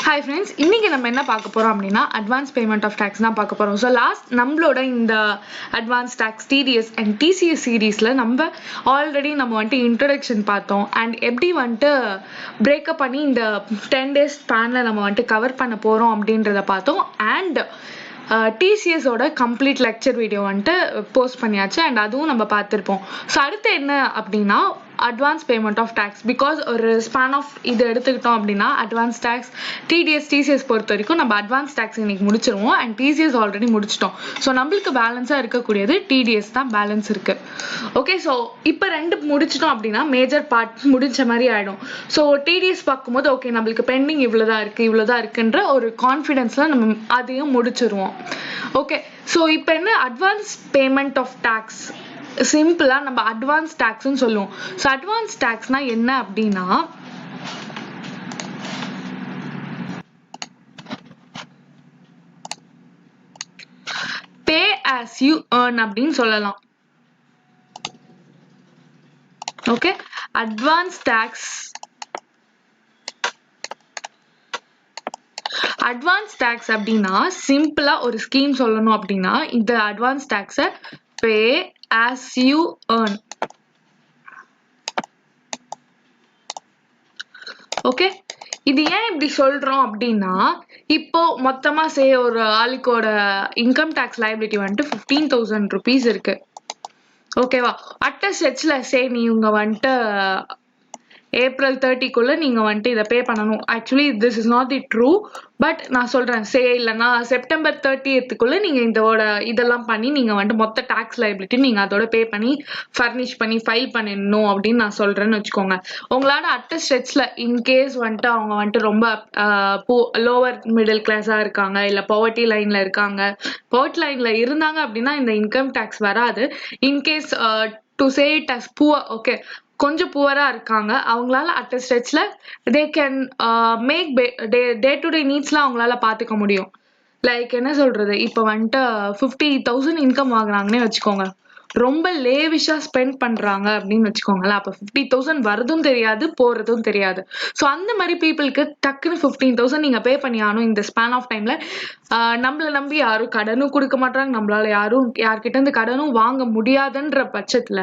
Hi friends, இன்னைக்கு நம்ம என்ன பார்க்க போறோம் அப்படினா advance payment of tax தான் பார்க்க போறோம். So last நம்மளோட இந்த advance tax TDS and TCS seriesல நம்ம already நம்ம வந்து introduction பார்த்தோம் and எப்படி வந்து break up பண்ணி இந்த 10 days spanல நம்ம வந்து cover பண்ண போறோம் அப்படின்றத பார்த்தோம் and TCS ஓட complete lecture video வந்து post பண்ணியாச்சு and அதுவும் நம்ம பார்த்திருப்போம். So அடுத்து என்ன அப்படினா advance payment of tax because ஒரு span of இது எடுத்துக்கிட்டோம் அப்படினா advance tax TDS TCS பொறுத்த வரைக்கும் நம்ம advance tax இன்னைக்கு முடிச்சிருவோம் and TCS ஆல்ரெடி முடிச்சிட்டோம். ஸோ நம்மளுக்கு பேலன்ஸாக இருக்கக்கூடியது TDS தான் பேலன்ஸ் இருக்கு. ஓகே, ஸோ இப்போ ரெண்டு முடிச்சிட்டோம் அப்படின்னா மேஜர் பார்ட் முடிச்ச மாதிரி ஆயிடும். ஸோ TDS பார்க்கும்போது ஓகே நம்மளுக்கு பெண்டிங் இவ்வளோதான் இருக்குன்ற ஒரு கான்ஃபிடென்ஸ்ல நம்ம அதையும் முடிச்சிருவோம். ஓகே, ஸோ இப்போ என்ன அட்வான்ஸ் பேமெண்ட் ஆஃப் டேக்ஸ் சிம்பிளா நம்ம அட்வான்ஸ் டாக்ஸ்னு சொல்லுவோம். ஸோ அட்வான்ஸ் டாக்ஸ்னா என்ன அப்படின்னா பே ஆஸ் யூ earn அப்படின்னு சொல்லலாம். ஓகே, அட்வான்ஸ் டாக்ஸ் அப்படின்னா சிம்பிளா ஒரு ஸ்கீம் சொல்லணும் அப்படின்னா இந்த அட்வான்ஸ் டாக்ஸை pay as you earn. Okay, இது ஏன் இப்படி சொல்றோம் அப்படின்னா இப்போ மொத்தமா ஒரு ஆளுக்கோட இன்கம் டாக்ஸ் லைபிலிட்டி வந்துட்டு 15,000 rupees இருக்கு. ஓகேவா, அட்ட ஸ்டெச்ல நீங்க வந்துட்டு ஏப்ரல் 30க்குள்ள நீங்க வந்துட்டு இதை பே பண்ணணும். Actually this is not the true, but நான் சொல்றேன் இல்லைன்னா செப்டம்பர் 30க்குள்ள நீங்க இதெல்லாம் பண்ணி நீங்க வந்துட்டு மொத்த டாக்ஸ் லைபிலிட்டி நீங்க அதோட பே பண்ணி ஃபர்னிஷ் பண்ணி ஃபைல் பண்ணிடணும் அப்படின்னு நான் சொல்றேன்னு வச்சுக்கோங்க. உங்களால அட்ட ஸ்டெச்ல இன்கேஸ் வந்துட்டு அவங்க வந்துட்டு ரொம்ப லோவர் மிடில் கிளாஸா இருக்காங்க இல்ல பவர்ட்டி லைன்ல இருக்காங்க, பவர்ட்டி லைன்ல இருந்தாங்க அப்படின்னா இந்த இன்கம் டாக்ஸ் வராது. In case to say it as poor, okay கொஞ்சம் புவரா இருக்காங்க, அவங்களால அட் ஸ்டெச்ல they can make day to day நீட்ஸ்லாம் அவங்களால பார்த்துக்க முடியும். லைக் என்ன சொல்றது, இப்போ வந்துட்டு 50,000 இன்கம் வாங்குறாங்கன்னே வச்சுக்கோங்க, ரொம்ப லேவிஷா ஸ்பெண்ட் பண்றாங்க அப்படின்னு வச்சுக்கோங்களேன். அப்ப 50,000 வரதும் தெரியாது போறதும் தெரியாது. ஸோ அந்த மாதிரி பீப்புளுக்கு டக்குன்னு 15,000 நீங்க பே பண்ணி ஆகணும் இந்த ஸ்பேன் ஆஃப் டைம்ல. நம்மள நம்பி யாரும் கடனும் கொடுக்க மாட்டாங்க, நம்மளால யார்கிட்ட இருந்து கடனும் வாங்க முடியாதுன்ற பட்சத்துல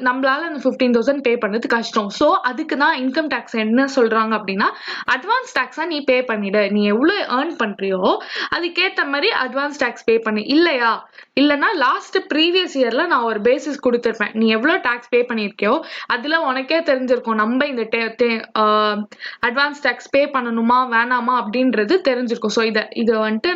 நம்மளால அந்த 15,000 பே பண்றது கஷ்டம். ஸோ அதுக்கு தான் இன்கம் டேக்ஸ் என்ன சொல்றாங்க அப்படின்னா அட்வான்ஸ் டேக்ஸா நீ பே பண்ணிடு, நீ எவ்வளவு ஏர்ன் பண்றியோ அதுக்கேத்த மாதிரி அட்வான்ஸ் டேக்ஸ் பே பண்ணு. இல்லைன்னா லாஸ்ட் ப்ரீவியஸ் இயர்ல நான் ஒரு பேசிஸ் கொடுத்துருப்பேன், நீ எவ்வளவு டாக்ஸ் பே பண்ணிருக்கியோ அதுல உனக்கே தெரிஞ்சிருக்கும் நம்ம இந்த அட்வான்ஸ் டாக்ஸ் பே பண்ணணுமா வேணாமா அப்படின்றது தெரிஞ்சிருக்கும். ஸோ இது வந்துட்டு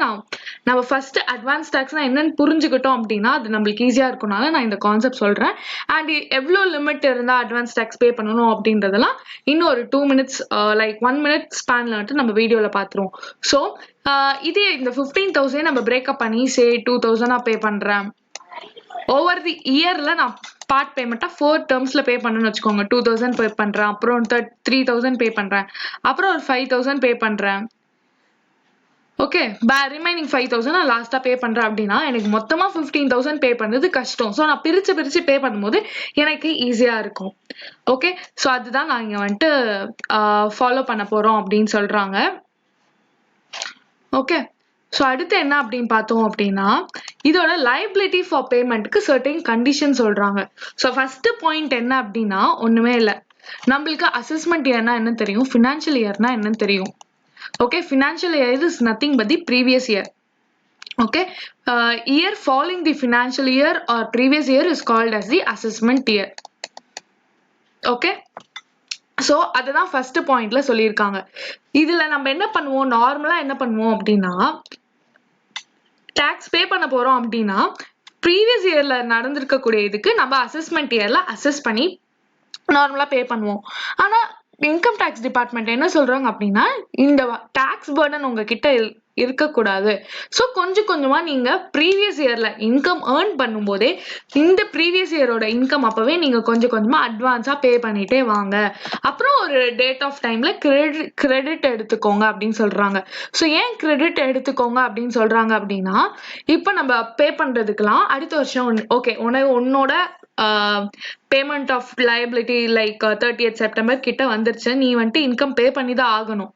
நம்ம ஃபர்ஸ்ட் அட்வான்ஸ் டாக்ஸ்னா என்னன்னு புரிஞ்சுக்கிட்டோம் அப்படின்னா அது நம்மளுக்கு ஈஸியா இருக்கும்னால நான் இந்த கான்செப்ட் சொல்றேன். அண்ட் எவ்வளவு லிமிட் இருந்தா அட்வான்ஸ் டாக்ஸ் பே பண்ணணும் அப்படின்றதெல்லாம் இன்னும் ஒரு 2 minutes லைக் 1 minute ஸ்பேன்ல வந்துட்டு நம்ம வீடியோல பாத்துருவோம். ஸோ இதே இந்த 15,000 நம்ம பிரேக்அப் பண்ணி 2,000 பே பண்றேன். ஓவர் தி இயர்ல நான் பார்ட் பேமெண்ட்டா 4 டேர்ம்ஸ்ல பே பண்ணணும்னு வச்சுக்கோங்க. 2,000 பே பண்றேன், அப்புறம் 3,000 பே பண்றேன், அப்புறம் ஒரு 5,000 பே பண்றேன். ஓகே, ரிமைனிங் 5,000 நான் லாஸ்டா பே பண்றேன் அப்படின்னா எனக்கு மொத்தமா 15,000 பே பண்றது கஷ்டம். ஸோ நான் பிரிச்சு பே பண்ணும்போது எனக்கு ஈஸியா இருக்கும். ஓகே, ஸோ அதுதான் நான் இங்க வந்துட்டு ஃபாலோ பண்ண போறோம் அப்படின்னு சொல்றாங்க. ஓகே, ஸோ அடுத்து என்ன அப்படின்னு பார்த்தோம் அப்படின்னா இதோட லைபிலிட்டி ஃபார் பேமெண்ட்க்கு சர்டன் கண்டிஷன் சொல்றாங்க. ஸோ ஃபர்ஸ்ட் பாயிண்ட் என்ன அப்படின்னா ஒண்ணுமே இல்லை, நம்மளுக்கு அசஸ்மெண்ட் இயர்னா என்ன தெரியும், ஃபினான்ஷியல் இயர்னா என்னன்னு தெரியும். Okay, financial year is nothing but the previous year. Okay, year following the financial year or previous year is called as the assessment year. Okay, so அதுதான் ஃபர்ஸ்ட் பாயிண்ட்ல சொல்லியிருக்காங்க. இதுல நம்ம என்ன பண்ணுவோம், நார்மலா என்ன பண்ணுவோம் அப்படின்னா டாக்ஸ் பே பண்ண போறோம் அப்படின்னா ப்ரீவியஸ் இயர்ல நடந்திருக்கக்கூடிய இதுக்கு நம்ம அசஸ்மெண்ட் இயர்ல அசஸ் பண்ணி நார்மலா பே பண்ணுவோம். ஆனா இன்கம் டாக்ஸ் டிபார்ட்மெண்ட் என்ன சொல்றாங்க அப்படின்னா இந்த டாக்ஸ் பர்டன் உங்ககிட்ட இருக்கக்கூடாது. ஸோ கொஞ்சமா நீங்க ப்ரீவியஸ் இயர்ல இன்கம் ஏர்ன் பண்ணும்போதே இந்த ப்ரீவியஸ் இயரோட இன்கம் அப்பவே நீங்க கொஞ்சமா அட்வான்ஸா பே பண்ணிட்டே வாங்க, அப்புறம் ஒரு டேட் ஆஃப் டைம்ல கிரெடிட் எடுத்துக்கோங்க அப்படின்னு சொல்றாங்க. ஸோ ஏன் கிரெடிட் எடுத்துக்கோங்க அப்படின்னு சொல்றாங்க அப்படின்னா இப்போ நம்ம பே பண்றதுக்கெல்லாம் அடுத்த வருஷம் ஓகே உன்னோட payment of liability like 30th September கிட்ட வந்துருச்சு, நீ வந்துட்டு இன்கம் பே பண்ணி தான் ஆகணும்.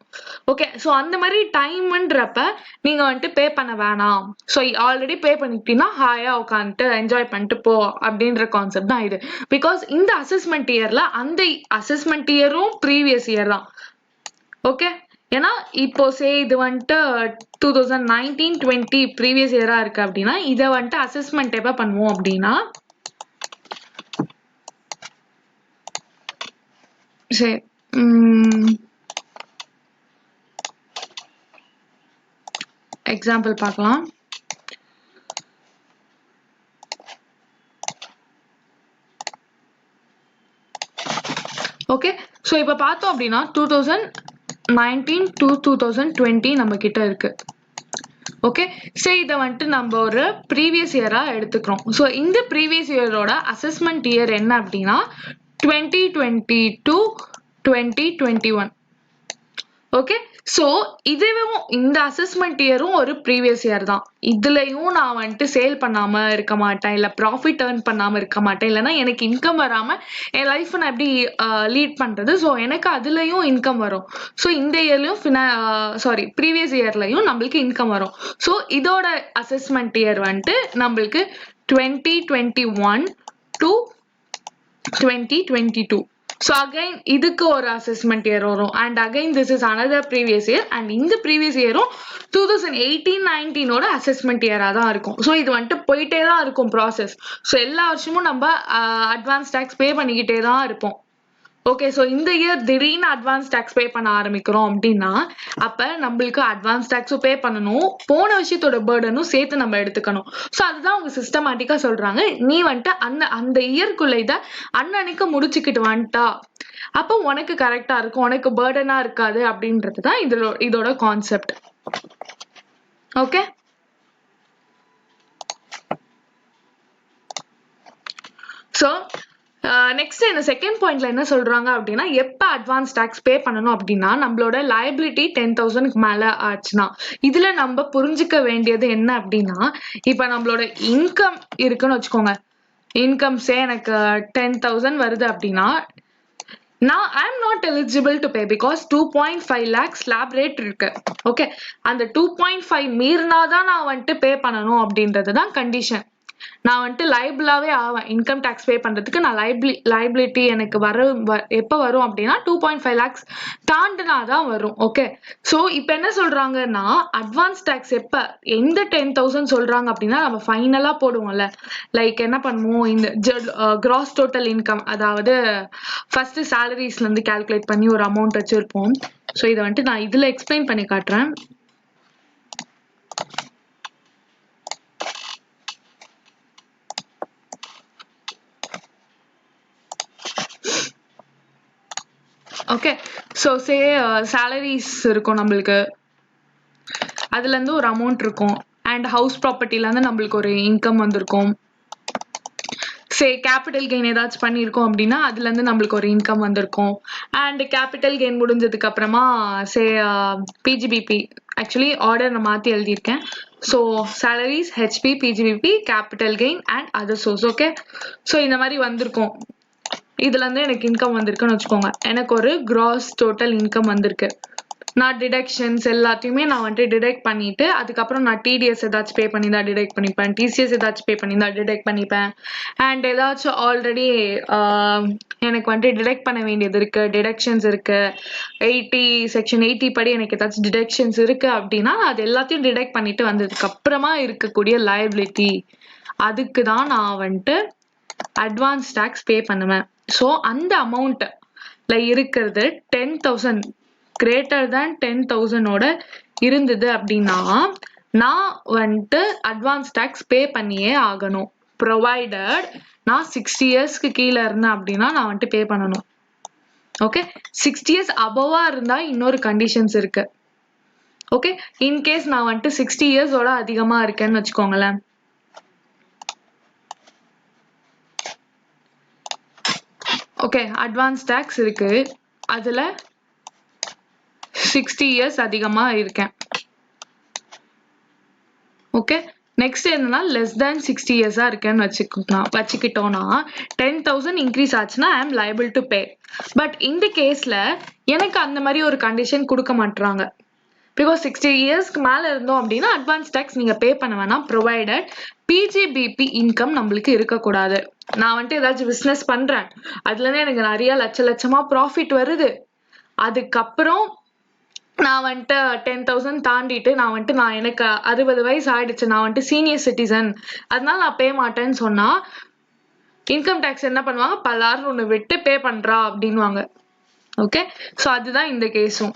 ஓகே, ஸோ அந்த மாதிரி டைம்ன்றப்ப நீங்க வந்துட்டு பே பண்ண வேணாம், ஸோ ஆல்ரெடி பே பண்ணிட்டீங்கன்னா ஹாயா உட்காந்துட்டு என்ஜாய் பண்ணிட்டு போ அப்படின்ற கான்செப்ட் தான் இது. பிகாஸ் இந்த அசஸ்மெண்ட் இயர்ல அந்த அசஸ்மெண்ட் இயரும் ப்ரீவியஸ் இயர் தான். ஓகே, ஏன்னா இப்போ இது வந்துட்டு 2019-20 ப்ரீவியஸ் இயரா இருக்கு அப்படின்னா இதை வந்துட்டு அசஸ்மெண்ட் எப்ப பண்ணுவோம் அப்படின்னா, சரி எக்ஸாம்பிள் பார்க்கலாம். ஓகே, ஸோ இப்போ பார்த்தோம் அப்படின்னா 2019 to 2020 நம்ம கிட்ட இருக்கு. ஓகே, சரி இதை வந்துட்டு நம்ம ஒரு ப்ரீவியஸ் இயரா எடுத்துக்கிறோம். ஸோ இந்த ப்ரீவியஸ் இயரோட அசஸ்மெண்ட் இயர் என்ன அப்படின்னா 2020 to 2021. ஓகே, ஸோ இதுவும் இந்த அசஸ்மெண்ட் இயரும் ஒரு ப்ரீவியஸ் இயர் தான். இதுலயும் நான் வந்துட்டு சேல் பண்ணாம இருக்க மாட்டேன், இல்லை ப்ராஃபிட் ஏர்ன் பண்ணாம இருக்க மாட்டேன், இல்லைன்னா எனக்கு இன்கம் வராம என் லைஃப் நான் எப்படி லீட் பண்றது. ஸோ எனக்கு அதுலயும் இன்கம் வரும். ஸோ இந்த இயர்லயும் ப்ரீவியஸ் இயர்லயும் நம்மளுக்கு இன்கம் வரும். ஸோ இதோட அசஸ்மெண்ட் இயர் வந்துட்டு நம்மளுக்கு 2021 to 2022. So again இதுக்கு ஒரு அசஸ்மெண்ட் இயர் வரும், and again this is another previous year, and இந்த previous இயரும் 2018-19 ஓட அசஸ்மெண்ட் இயரா தான் இருக்கும். ஸோ இது வந்துட்டு போயிட்டே தான் இருக்கும் ப்ராசஸ். ஸோ எல்லா வருஷமும் நம்ம அட்வான்ஸ் டேக்ஸ் பே பண்ணிக்கிட்டே தான் இருப்போம். ஓகே, ஸோ இந்த இயர் திடீர்னு அட்வான்ஸ் டேக்ஸ் பே பண்ண ஆரம்பிக்கிறோம் அப்படின்னா அப்போ நம்மளுக்கு அட்வான்ஸ் டேக்ஸும் பே பண்ணணும், போன விஷயத்தோட பேர்டனும் சேர்த்து நம்ம எடுத்துக்கணும். ஸோ அதுதான் அவங்க சிஸ்டமேட்டிக்காக சொல்றாங்க, நீ வந்துட்டு அந்த இயர்க்குள்ள இதை அன்னன்னைக்கு முடிச்சுக்கிட்டு வந்துட்டா அப்போ உனக்கு கரெக்டா இருக்கும், உனக்கு பேர்டனா இருக்காது அப்படின்றது தான் இதோட கான்செப்ட். ஓகே, ஸோ நெக்ஸ்ட் இந்த செகண்ட் பாயிண்ட்ல என்ன சொல்றாங்க அப்படின்னா, எப்ப அட்வான்ஸ் டாக்ஸ் பே பண்ணணும் அப்படின்னா நம்மளோட லைபிலிட்டி 10,000க்கு மேல ஆச்சுன்னா. இதுல நம்ம புரிஞ்சுக்க வேண்டியது என்ன அப்படின்னா, இப்ப நம்மளோட இன்கம் இருக்குன்னு வச்சுக்கோங்க, இன்கம்ஸே எனக்கு 10,000 வருது அப்படின்னா நான் I am not eligible to pay because 2.5 lakhs slab rate இருக்கு. ஓகே, அந்த 2.5 மீறினாதான் நான் வந்துட்டு பே பண்ணணும் அப்படின்றது தான் கண்டிஷன். நான் வந்துட்டு லைபிளாவே ஆவேன் இன்கம் டேக்ஸ் பே பண்றதுக்கு. நான் லைபிலிட்டி எனக்கு எப்ப வரும் அப்படின்னா 2.5 lakhs தாண்டினாதான் வரும். ஓகே, ஸோ இப்போ என்ன சொல்றாங்கன்னா அட்வான்ஸ் டேக்ஸ் எப்ப எந்த 10,000 சொல்றாங்க அப்படின்னா நம்ம ஃபைனலா போடுவோம்ல, லைக் என்ன பண்ணுவோம், இந்த கிராஸ் டோட்டல் இன்கம், அதாவது ஃபர்ஸ்ட் சேலரிஸ்ல இருந்து கால்குலேட் பண்ணி ஒரு அமௌண்ட் வச்சிருப்போம். ஸோ இதை வந்துட்டு நான் இதுல எக்ஸ்பிளைன் பண்ணி காட்டுறேன். ஓகே, ஸோ சேலரிஸ் இருக்கும் நம்மளுக்கு, அதுல இருந்து ஒரு அமௌண்ட் இருக்கும், அண்ட் ஹவுஸ் ப்ராப்பர்ட்டில இருந்து நம்மளுக்கு ஒரு இன்கம் வந்திருக்கும். கேபிட்டல் கெயின் ஏதாச்சும் பண்ணியிருக்கோம் அப்படின்னா அதுல இருந்து நம்மளுக்கு ஒரு இன்கம் வந்திருக்கும். அண்ட் கேபிட்டல் கெயின் முடிஞ்சதுக்கு அப்புறமா பிஜிபிபி, ஆக்சுவலி ஆர்டர் நான் மாத்தி எழுதியிருக்கேன். So salaries, HP, PGBP, capital gain and other source. Okay, so இந்த மாதிரி வந்திருக்கும். இதுல இருந்து எனக்கு இன்கம் வந்திருக்குன்னு வச்சுக்கோங்க, எனக்கு ஒரு கிராஸ் டோட்டல் இன்கம் வந்திருக்கு. நான் டிடக்ஷன்ஸ் எல்லாத்தையுமே நான் வந்துட்டு டிடெக்ட் பண்ணிட்டு அதுக்கப்புறம் நான் டிடிஎஸ் ஏதாச்சும் பே பண்ணி தான் டிடெக்ட் பண்ணிப்பேன், டிசிஎஸ் ஏதாச்சும் பே பண்ணி தான் டிடெக்ட் பண்ணிப்பேன், அண்ட் ஏதாச்சும் ஆல்ரெடி எனக்கு வந்துட்டு டிடெக்ட் பண்ண வேண்டியது இருக்கு, டிடக்ஷன்ஸ் இருக்கு, செக்ஷன் 80 படி எனக்கு ஏதாச்சும் டிடக்ஷன்ஸ் இருக்கு அப்படின்னா அது எல்லாத்தையும் டிடெக்ட் பண்ணிட்டு வந்ததுக்கு அப்புறமா இருக்கக்கூடிய லயபிலிட்டி, அதுக்கு தான் நான் வந்துட்டு அட்வான்ஸ் டேக்ஸ் பே பண்ணுவேன். ஸோ அந்த அமௌண்ட்ல இருக்கிறது 10,000 கிரேட்டர் தேன் 10,000ஓட இருந்தது அப்படின்னா நான் வந்துட்டு அட்வான்ஸ் டேக்ஸ் பே பண்ணியே ஆகணும். ப்ரொவைடட் நான் 60 இயர்ஸ்க்கு கீழே இருந்தேன் அப்படின்னா நான் வந்துட்டு பே பண்ணணும். ஓகே, 60 இயர்ஸ் அபவா இருந்தா இன்னொரு கண்டிஷன்ஸ் இருக்கு. ஓகே, இன்கேஸ் நான் வந்துட்டு 60 இயர்ஸோட அதிகமா இருக்கேன்னு வச்சுக்கோங்களேன், ஓகே அட்வான்ஸ் டேக்ஸ் இருக்கு, அதுல 60 இயர்ஸ் அதிகமா இருக்கேன். ஓகே, நெக்ஸ்ட் என்னன்னா less than 60 இயர்ஸா இருக்கேன்னு வச்சுக்கிட்டோம்னா 10,000 இன்க்ரீஸ் ஆச்சுன்னா ஐ ஆம் liable to pay. பட் இந்த கேஸ்ல எனக்கு அந்த மாதிரி ஒரு கண்டிஷன் கொடுக்க மாட்டாங்க. பிகாஸ் 60 இயர்ஸ்க்கு மேல இருந்தோம் அப்படின்னா அட்வான்ஸ் டேக்ஸ் நீங்க பே பண்ண வேணாம், ப்ரொவைடட் பிஜிபிபி இன்கம் நம்மளுக்கு இருக்கக்கூடாது. நான் வந்துட்டு ஏதாச்சும் பிசினஸ் பண்றேன், அதுல இருந்து எனக்கு நிறைய லட்சமா ப்ராஃபிட் வருது, அதுக்கப்புறம் நான் வந்துட்டு 10,000 தாண்டிட்டு நான் எனக்கு 60 வயசு ஆயிடுச்சு, நான் வந்துட்டு சீனியர் சிட்டிசன், அதனால நான் பே மாட்டேன்னு சொன்னா இன்கம் டேக்ஸ் என்ன பண்ணுவாங்க, பல்லாரும் ஒண்ணு விட்டு பே பண்றா அப்படின்வாங்க. ஓகே, ஸோ அதுதான் இந்த கேஸும்.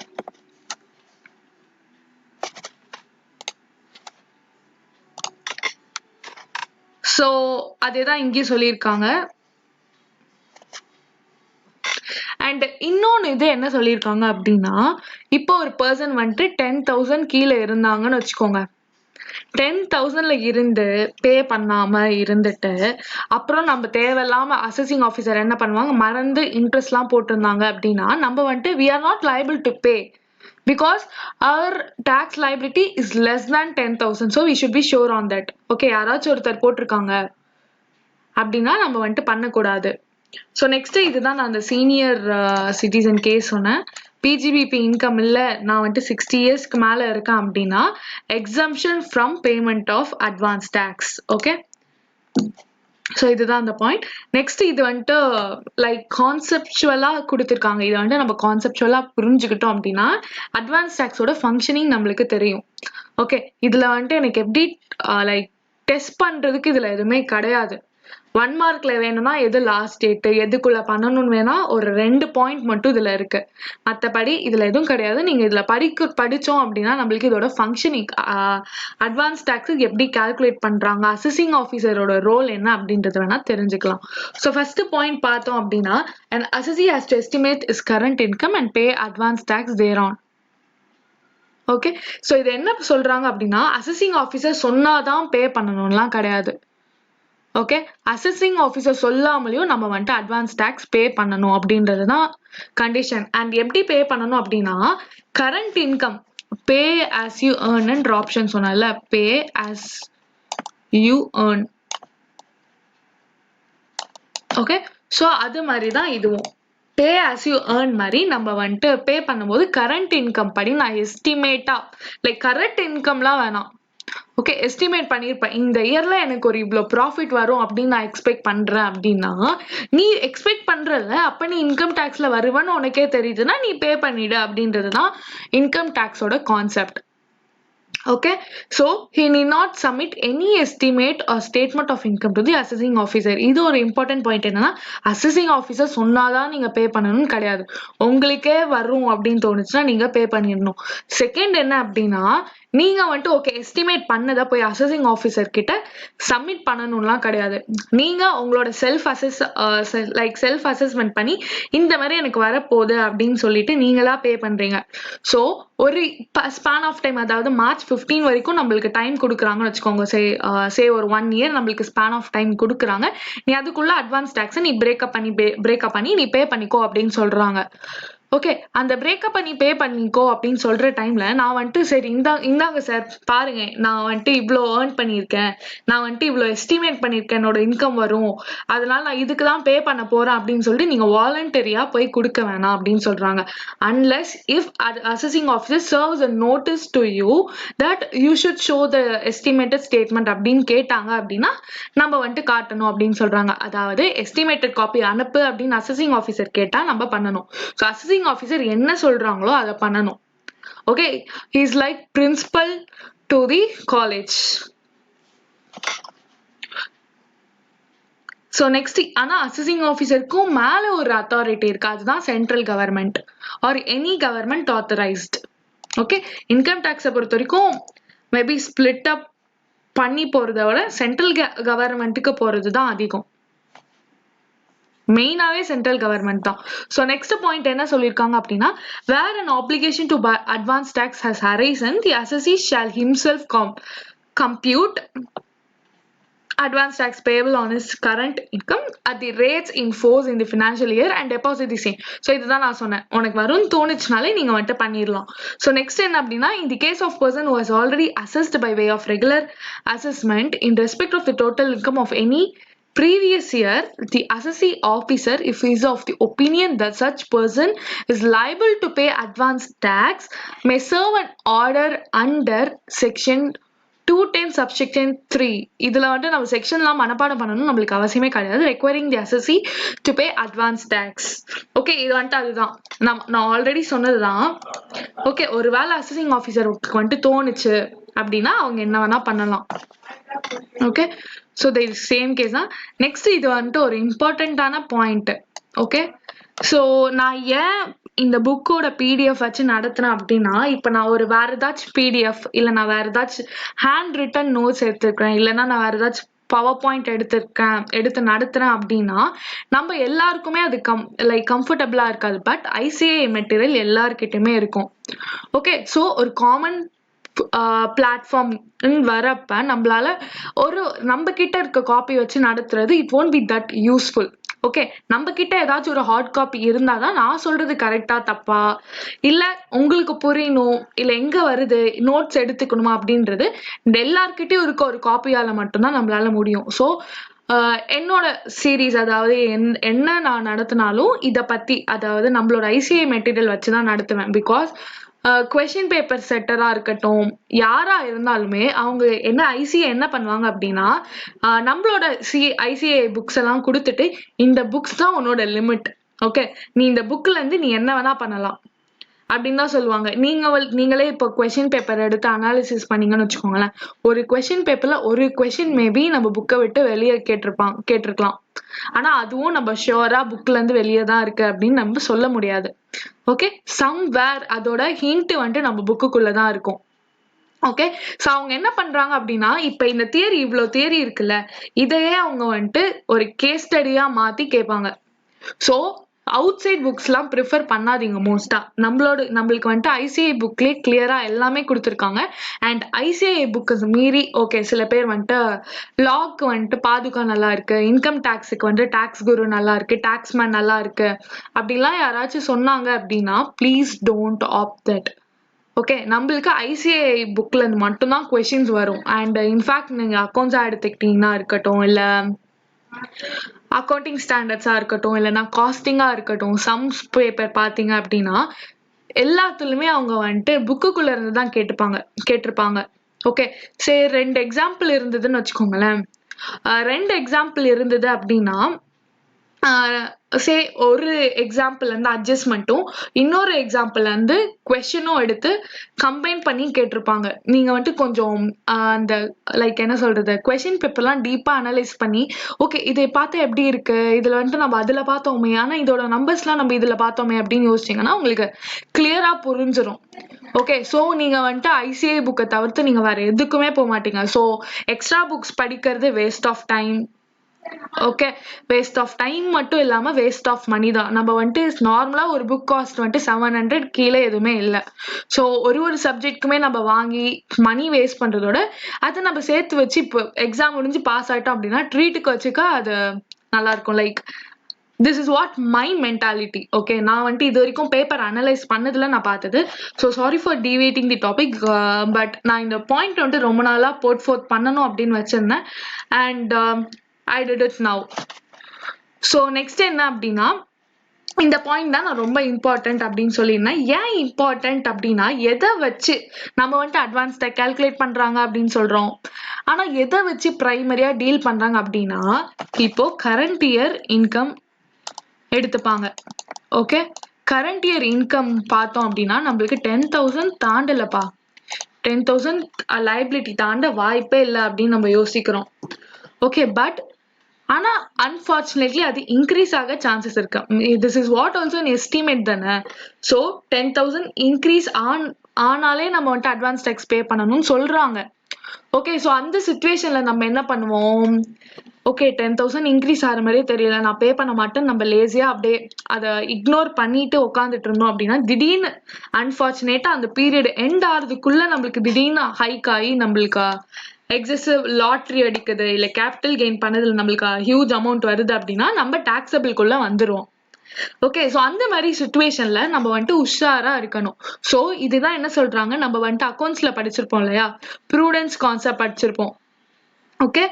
ஸோ அதேதான் இங்கேயும் சொல்லியிருக்காங்க. அண்ட் இன்னொன்னு இது என்ன சொல்லியிருக்காங்க அப்படின்னா, இப்போ ஒரு பர்சன் வந்துட்டு 10,000 கீழே இருந்தாங்கன்னு வச்சுக்கோங்க, 10,000ல இருந்து பே பண்ணாம இருந்துட்டு அப்புறம் நம்ம தேவையில்லாம அசஸிங் ஆஃபீஸர் என்ன பண்ணுவாங்க, மறந்து இன்ட்ரெஸ்ட்லாம் போட்டிருந்தாங்க அப்படின்னா நம்ம வந்துட்டு we are not liable to pay because our tax liability is less than 10,000, so we should be sure on that. Okay, யாராச்சும் ஒருத்தர் போட்டிருக்காங்க அப்படின்னா நம்ம வந்துட்டு பண்ணக்கூடாது. ஸோ நெக்ஸ்ட் இதுதான் நான் அந்த சீனியர் சிட்டிசன் கேஸ் சொன்னேன். பிஜிபிபி இன்கம் இல்லை, நான் வந்துட்டு 60 இயர்ஸ்க்கு மேலே இருக்கேன் அப்படின்னா exemption from payment of advance tax. Okay, so இதுதான் அந்த பாயிண்ட். நெக்ஸ்ட் இது வந்துட்டு லைக் கான்செப்சுவலாக கொடுத்துருக்காங்க. இதை வந்துட்டு நம்ம கான்செப்சுவலாக புரிஞ்சுக்கிட்டோம் அப்படின்னா அட்வான்ஸ் டேக்ஸோட ஃபங்க்ஷனிங் நம்மளுக்கு தெரியும். ஓகே, இதில் வந்துட்டு எனக்கு எப்படி லைக் டெஸ்ட் பண்ணுறதுக்கு இதில் எதுவுமே கிடையாது. 1 மார்க்ல வேணும்னா எது லாஸ்ட் டேட் எதுக்குள்ள பண்ணணும்னு வேணா ஒரு 2 பாயிண்ட் மட்டும் இதுல இருக்கு, மற்றபடி இதுல எதுவும் கிடையாது. நீங்க இதுல படிச்சோம் அப்படின்னா நம்மளுக்கு இதோட ஃபங்க்ஷனிங், அட்வான்ஸ் டேக்ஸ் எப்படி கால்குலேட் பண்றாங்க, அசஸிங் ஆஃபீஸரோட ரோல் என்ன அப்படின்றது வேணா தெரிஞ்சுக்கலாம். ஸோ ஃபர்ஸ்ட் பாயிண்ட் பார்த்தோம் அப்படின்னா an assessee has to estimate his current income and pay advance tax thereon. Okay, so இது என்ன சொல்றாங்க அப்படின்னா அசஸிங் ஆஃபீஸர் சொன்னாதான் பே பண்ணணும்லாம் கிடையாது. ஓகே, அசஸிங் ஆஃபீஸர் சொல்லாமலையும் நம்ம வந்துட்டு அட்வான்ஸ் டேக்ஸ் பே பண்ணணும் அப்படின்றது தான் கண்டிஷன். அண்ட் எப்படி பே பண்ணணும் அப்படின்னா current income pay as you ஏர்ன்ன்ற ஆப்ஷன் சொன்னல, pay as you earn. Okay, so அது மாதிரி தான் இதுவும் பே ஆஸ் யூ ஏர்ன் மாதிரி நம்ம வந்துட்டு பே பண்ணும்போது கரண்ட் இன்கம் படி நான் எஸ்டிமேட்டா லைக் கரண்ட் இன்கம்லாம் வேணாம், ஓகே எஸ்டிமேட் பண்ணியிருப்பேன் இந்த இயர்ல எனக்கு ஒரு இவ்வளோ ப்ராஃபிட் வரும் அப்படின்னு நான் எக்ஸ்பெக்ட் பண்றேன் அப்படின்னா நீ எக்ஸ்பெக்ட் பண்றல, அப்ப நீ இன்கம் டேக்ஸ்ல வருவேன்னு உனக்கே தெரியுதுன்னா நீ பே பண்ணிடு அப்படின்றது தான் இன்கம் டேக்ஸோட concept. Okay, so he need not submit any estimate or statement of income to the assessing officer. இது ஒரு இம்பார்ட்டன்ட் பாயிண்ட். என்னன்னா அசஸிங் ஆஃபீஸர் சொன்னாதான் நீங்க பே பண்ணணும்னு கிடையாது, உங்களுக்கே வரும் அப்படின்னு தோணுச்சுன்னா நீங்க பே பண்ணிடணும். செகண்ட் என்ன அப்படின்னா நீங்க வந்துட்டு ஓகே எஸ்டிமேட் பண்ணதை போய் அசஸிங் ஆஃபீஸர் கிட்ட சப்மிட் பண்ணணும்லாம் கிடையாது. நீங்க உங்களோட செல்ஃப் அசஸ்மெண்ட் பண்ணி இந்த மாதிரி எனக்கு வரப்போகுது அப்படின்னு சொல்லிட்டு நீங்களா பே பண்றீங்க. ஸோ ஒரு ஸ்பான் ஆஃப் டைம், அதாவது மார்ச் 15 வரைக்கும் நம்மளுக்கு டைம் கொடுக்குறாங்கன்னு வச்சுக்கோங்க. சே ஒரு 1 இயர் நம்மளுக்கு ஸ்பான் ஆஃப் டைம் கொடுக்குறாங்க. நீ அதுக்குள்ள அட்வான்ஸ் டேக்ஸை நீ பிரேக்கப் பண்ணி நீ பே பண்ணிக்கோ அப்படின்னு சொல்றாங்க. ஓகே, அந்த பிரேக்கப் பண்ணி பே பண்ணிக்கோ அப்படின்னு சொல்ற டைம்ல நான் வந்துட்டு சரி இந்தாங்க சார் பாருங்க, நான் வந்துட்டு இவ்வளோ ஏர்ன் பண்ணியிருக்கேன், நான் வந்துட்டு இவ்வளோ எஸ்டிமேட் பண்ணியிருக்கேன், என்னோட இன்கம் வரும், அதனால நான் இதுக்கு தான் பே பண்ண போறேன் அப்படின்னு சொல்லிட்டு நீங்க வாலண்டரியா போய் கொடுக்க வேணாம் அப்படின்னு சொல்றாங்க. Unless if assessing officer serves a notice to you that you should show the estimated statement அப்படின்னு கேட்டாங்க அப்படின்னா நம்ம வந்துட்டு காட்டணும் அப்படின்னு சொல்றாங்க. அதாவது எஸ்டிமேட்டட் காப்பி அனுப்பு அப்படின்னு அசஸிங் ஆஃபீஸர் கேட்டா நம்ம பண்ணணும். ஸோ அசஸிங் ஆஃபீஸர் என்ன சொல்றாங்களோ அதை பண்ணணும். Okay, he is like principal to the college. So next ஆனா அசஸிங் ஆஃபீஸருக்கும் மேல ஒரு அத்தாரிட்டி இருக்கு, அதுதான் central government or any government authorised. Okay, income டேக்ஸை பொறுத்த வரைக்கும் மேபி ஸ்பிளிட் அப் பண்ணி போறதை விட சென்ட்ரல் கவர்மெண்ட்டுக்கு போறது தான் அதிகம், மெயினாவே சென்ட்ரல் கவர்மெண்ட் தான். ஸோ நெக்ஸ்ட் பாயிண்ட் என்ன சொல்லியிருக்காங்க அப்படின்னா வேர் an obligation to buy advance tax has arisen, the assessee shall himself compute advance tax payable on his current income at the rates in force in the financial year and deposit the same. So இதுதான் நான் சொன்னேன், உனக்கு வரும்னு தோணுச்சுனாலே நீங்க வந்துட்டு பண்ணிடலாம். So next என்ன அப்படின்னா, in the case of person who has already assessed by way of regular assessment in respect of the total income of any previous year, the assessee officer, if he is of the opinion that such person is liable to pay advance tax, may serve an order under section 210 subsection 3. இதுல வந்து நம்ம செக்ஷன்லாம் மனப்பாடம் பண்ணணும் நம்மளுக்கு அவசியமே கிடையாது. requiring the assessee to pay advance tax. Okay, இது வந்துட்டு அதுதான் நான் ஆல்ரெடி சொன்னதுதான். ஓகே, ஒருவேளை அசஸிங் ஆஃபீஸருக்கு வந்துட்டு தோணுச்சு அப்படின்னா அவங்க என்ன வேணா பண்ணலாம். Okay, so the same case தான். நெக்ஸ்ட் இது வந்துட்டு ஒரு இம்பார்ட்டண்ட்டான பாயிண்ட். ஓகே, ஸோ நான் ஏன் இந்த புக்கோட பிடிஎஃப் வச்சு நடத்துனேன் அப்படின்னா, இப்போ நான் ஒரு வேற ஏதாச்சும் பிடிஎஃப் இல்லை நான் வேற ஏதாச்சும் ஹேண்ட் ரிட்டன் நோட்ஸ் எடுத்துருக்கேன், இல்லைன்னா நான் வேற ஏதாச்சும் பவர் பாயிண்ட் எடுத்து நடத்துறேன் அப்படின்னா நம்ம எல்லாருக்குமே அது கம்ஃபர்டபுளா இருக்காது. பட் ஐசிஏ மெட்டீரியல் எல்லார்கிட்டயுமே இருக்கும். ஓகே, ஸோ ஒரு காமன் பிளாட்ஃபார்ம் வரப்ப நம்மளால நம்ம கிட்ட இருக்க காப்பி வச்சு நடத்துறது it won't be that useful. Okay, நம்ம கிட்ட ஏதாச்சும் ஒரு ஹார்ட் காப்பி இருந்தாதான் நான் சொல்றது கரெக்டா தப்பா இல்ல உங்களுக்கு புரியணும் இல்ல எங்க வருது நோட்ஸ் எடுத்துக்கணுமா அப்படின்றது எல்லார்கிட்டயும் இருக்க ஒரு காப்பியால மட்டும்தான் நம்மளால முடியும். ஸோ என்னோட சீரீஸ் அதாவது என்ன நான் நடத்தினாலும் இதை பத்தி அதாவது நம்மளோட ஐசிஐ மெட்டீரியல் வச்சுதான் நடத்துவேன். பிகாஸ் கொஸ்டின் பேப்பர் செட்டரா இருக்கட்டும் யாரா இருந்தாலுமே அவங்க என்ன ஐசிஐ என்ன பண்ணுவாங்க அப்படின்னா நம்மளோட ஐசிஐ புக்ஸ் எல்லாம் கொடுத்துட்டு இந்த புக்ஸ் தான் உன்னோட லிமிட், ஓகே நீ இந்த புக்ல இருந்து நீ என்ன வேணா பண்ணலாம் அப்படின்னு தான் சொல்லுவாங்க. நீங்களே இப்போ கொஸ்டின் பேப்பர் எடுத்து அனாலிசிஸ் பண்ணீங்கன்னு வச்சுக்கோங்களேன், ஒரு கொஸ்டின் பேப்பர்ல ஒரு கொஸ்டின் மேபி நம்ம புக்கை விட்டு வெளியே கேட்டிருக்கலாம், ஆனா அதுவும் நம்ம ஷியோரா புக்ல இருந்து வெளியே தான் இருக்கு அப்படின்னு நம்ம சொல்ல முடியாது. ஓகே, சம்வேர் அதோட ஹிண்ட் வந்துட்டு நம்ம புக்குக்குள்ளதான் இருக்கும். ஓகே, ஸோ அவங்க என்ன பண்றாங்க அப்படின்னா இப்ப இந்த தியரி இவ்வளவு தியரி இருக்குல்ல இதையே அவங்க வந்துட்டு ஒரு கேஸ் ஸ்டடியா மாத்தி கேட்பாங்க. ஸோ அவுட் சைட் புக்ஸ் எல்லாம் ப்ரிஃபர் பண்ணாதீங்க மோஸ்டா. நம்மளுக்கு வந்துட்டு ஐசிஐ புக்லேயே கிளியரா எல்லாமே கொடுத்துருக்காங்க. அண்ட் ஐசிஐ புக்கு மீறி ஓகே சில பேர் வந்துட்டு லாக்கு வந்துட்டு பாதுகா நல்லா இருக்கு, இன்கம் டேக்ஸுக்கு வந்துட்டு டாக்ஸ் குரு நல்லா இருக்கு, டாக்ஸ்மேன் நல்லா இருக்கு அப்படிலாம் யாராச்சும் சொன்னாங்க அப்படின்னா please don't opt that. Okay, நம்மளுக்கு ஐசிஐ புக்ல இருந்து மட்டும்தான் கொஸ்டின்ஸ் வரும். அண்ட் இன்ஃபேக்ட் நீங்க அக்கௌண்ட்ஸா எடுத்துக்கிட்டீங்கன்னா இருக்கட்டும் இல்ல அக்கௌண்டிங் ஸ்டாண்டர்ட்ஸா இருக்கட்டும் இல்லைன்னா காஸ்டிங்கா இருக்கட்டும் சம்ஸ் பேப்பர் பாத்தீங்க அப்படின்னா எல்லாத்துலயுமே அவங்க வந்துட்டு புக்குக்குள்ள இருந்து தான் கேட்டிருப்பாங்க. ஓகே, சரி 2 எக்ஸாம்பிள் இருந்ததுன்னு வச்சுக்கோங்களேன். 2 எக்ஸாம்பிள் இருந்தது அப்படின்னா ஒரு எக்ஸாம்பிள் வந்து அட்ஜஸ்ட்மெண்ட்டும் இன்னொரு எக்ஸாம்பிள் வந்து கொஸ்டினும் எடுத்து கம்பைன் பண்ணி கேட்டிருப்பாங்க. நீங்க வந்துட்டு கொஞ்சம் அந்த என்ன சொல்றது கொஸ்டின் பேப்பர்லாம் டீப்பா அனலைஸ் பண்ணி ஓகே இதை பார்த்தா எப்படி இருக்கு, இதுல வந்துட்டு நம்ம அதுல பார்த்தோமே ஆனா இதோட நம்பர்ஸ்லாம் நம்ம இதுல பார்த்தோமே அப்படின்னு யோசிச்சீங்கன்னா உங்களுக்கு கிளியரா புரிஞ்சிடும். ஓகே, ஸோ நீங்க வந்துட்டு ஐசிஐ புக்கை தவிர்த்து நீங்க வேற எதுக்குமே போக மாட்டீங்க. ஸோ எக்ஸ்ட்ரா புக்ஸ் படிக்கிறது waste of time. Okay, waste of time மட்டும் இல்லாம வேஸ்ட் ஆஃப் மணி தான். நம்ம வந்துட்டு நார்மலா ஒரு புக் காஸ்ட் வந்துட்டு 700 கீழே எதுவுமே இல்லை. ஸோ ஒரு சப்ஜெக்ட்டுக்குமே நம்ம வாங்கி மணி வேஸ்ட் பண்றதோட அதை நம்ம சேர்த்து வச்சு இப்போ எக்ஸாம் முடிஞ்சு பாஸ் ஆயிட்டோம் அப்படின்னா ட்ரீட்டுக்கு வச்சுக்கா அது நல்லா இருக்கும். This is what my mentality. Okay, நான் வந்துட்டு இது வரைக்கும் பேப்பர் அனலைஸ் பண்ணதுல நான் பார்த்தது. So sorry for deviating the topic, but நான் இந்த பாயிண்ட் வந்துட்டு ரொம்ப நாளா போட் ஃபோர்த் பண்ணணும் அப்படின்னு வச்சிருந்தேன். And I did it now. So next என்ன அப்படின்னா இந்த பாயிண்ட் தான் நான் ரொம்ப இம்பார்ட்டன்ட் அப்படின்னு சொல்லியிருந்தேன். ஏன் இம்பார்ட்டன்ட் அப்படின்னா எதை வச்சு நம்ம வந்துட்டு அட்வான்ஸ்டா கால்குலேட் பண்றாங்க அப்படின்னு சொல்றோம், ஆனா எதை வச்சு பிரைமரியா டீல் பண்றாங்க அப்படின்னா இப்போ கரண்ட் இயர் இன்கம் எடுத்துப்பாங்க. ஓகே, கரண்ட் இயர் இன்கம் பார்த்தோம் அப்படின்னா நம்மளுக்கு 10,000 தாண்டலப்பா, 10,000 லைபிலிட்டி தாண்ட வாய்ப்பே இல்லை அப்படின்னு நம்ம யோசிக்கிறோம். ஓகே, பட் ஆனா அன்பார்ச்சுனேட்லி அது இன்க்ரீஸ் ஆக சான்சஸ் இருக்கு. This is what also an estimate தானே. ஸோ 10,000 இன்க்ரீஸ் ஆனாலே நம்ம வந்துட்டு அட்வான்ஸ் டேக்ஸ் பே பண்ணணும்னு சொல்றாங்க. ஓகே, ஸோ அந்த சிச்சுவேஷன்ல நம்ம என்ன பண்ணுவோம், ஓகே 10,000 இன்க்ரீஸ் ஆகிற மாதிரியே தெரியல, நான் பே பண்ண மாட்டேன், நம்ம லேசியா அப்படியே அதை இக்னோர் பண்ணிட்டு உட்காந்துட்டு இருந்தோம் அப்படின்னா திடீர்னு அன்பார்ச்சுனேட்டா அந்த பீரியட் எண்ட் ஆகிறதுக்குள்ள நம்மளுக்கு திடீர்னு ஹைக் ஆகி நம்மளுக்கு எக்ஸசிவ் லாட்ரி அடிக்குது இல்லை கேபிட்டல் கெயின் பண்ணதுல நம்மளுக்கு ஹியூஜ் அமௌண்ட் வருது அப்படின்னா நம்ம டாக்ஸபிள்குள்ள வந்துருவோம். ஓகே, ஸோ அந்த மாதிரி சுச்சுவேஷன்ல நம்ம வந்துட்டு உஷாரா இருக்கணும். ஸோ இதுதான் என்ன சொல்றாங்க, நம்ம வந்துட்டு அக்கௌண்ட்ஸ்ல படிச்சிருப்போம் இல்லையா, ப்ரூடன்ஸ் கான்செப்ட் படிச்சிருப்போம். ஓகே,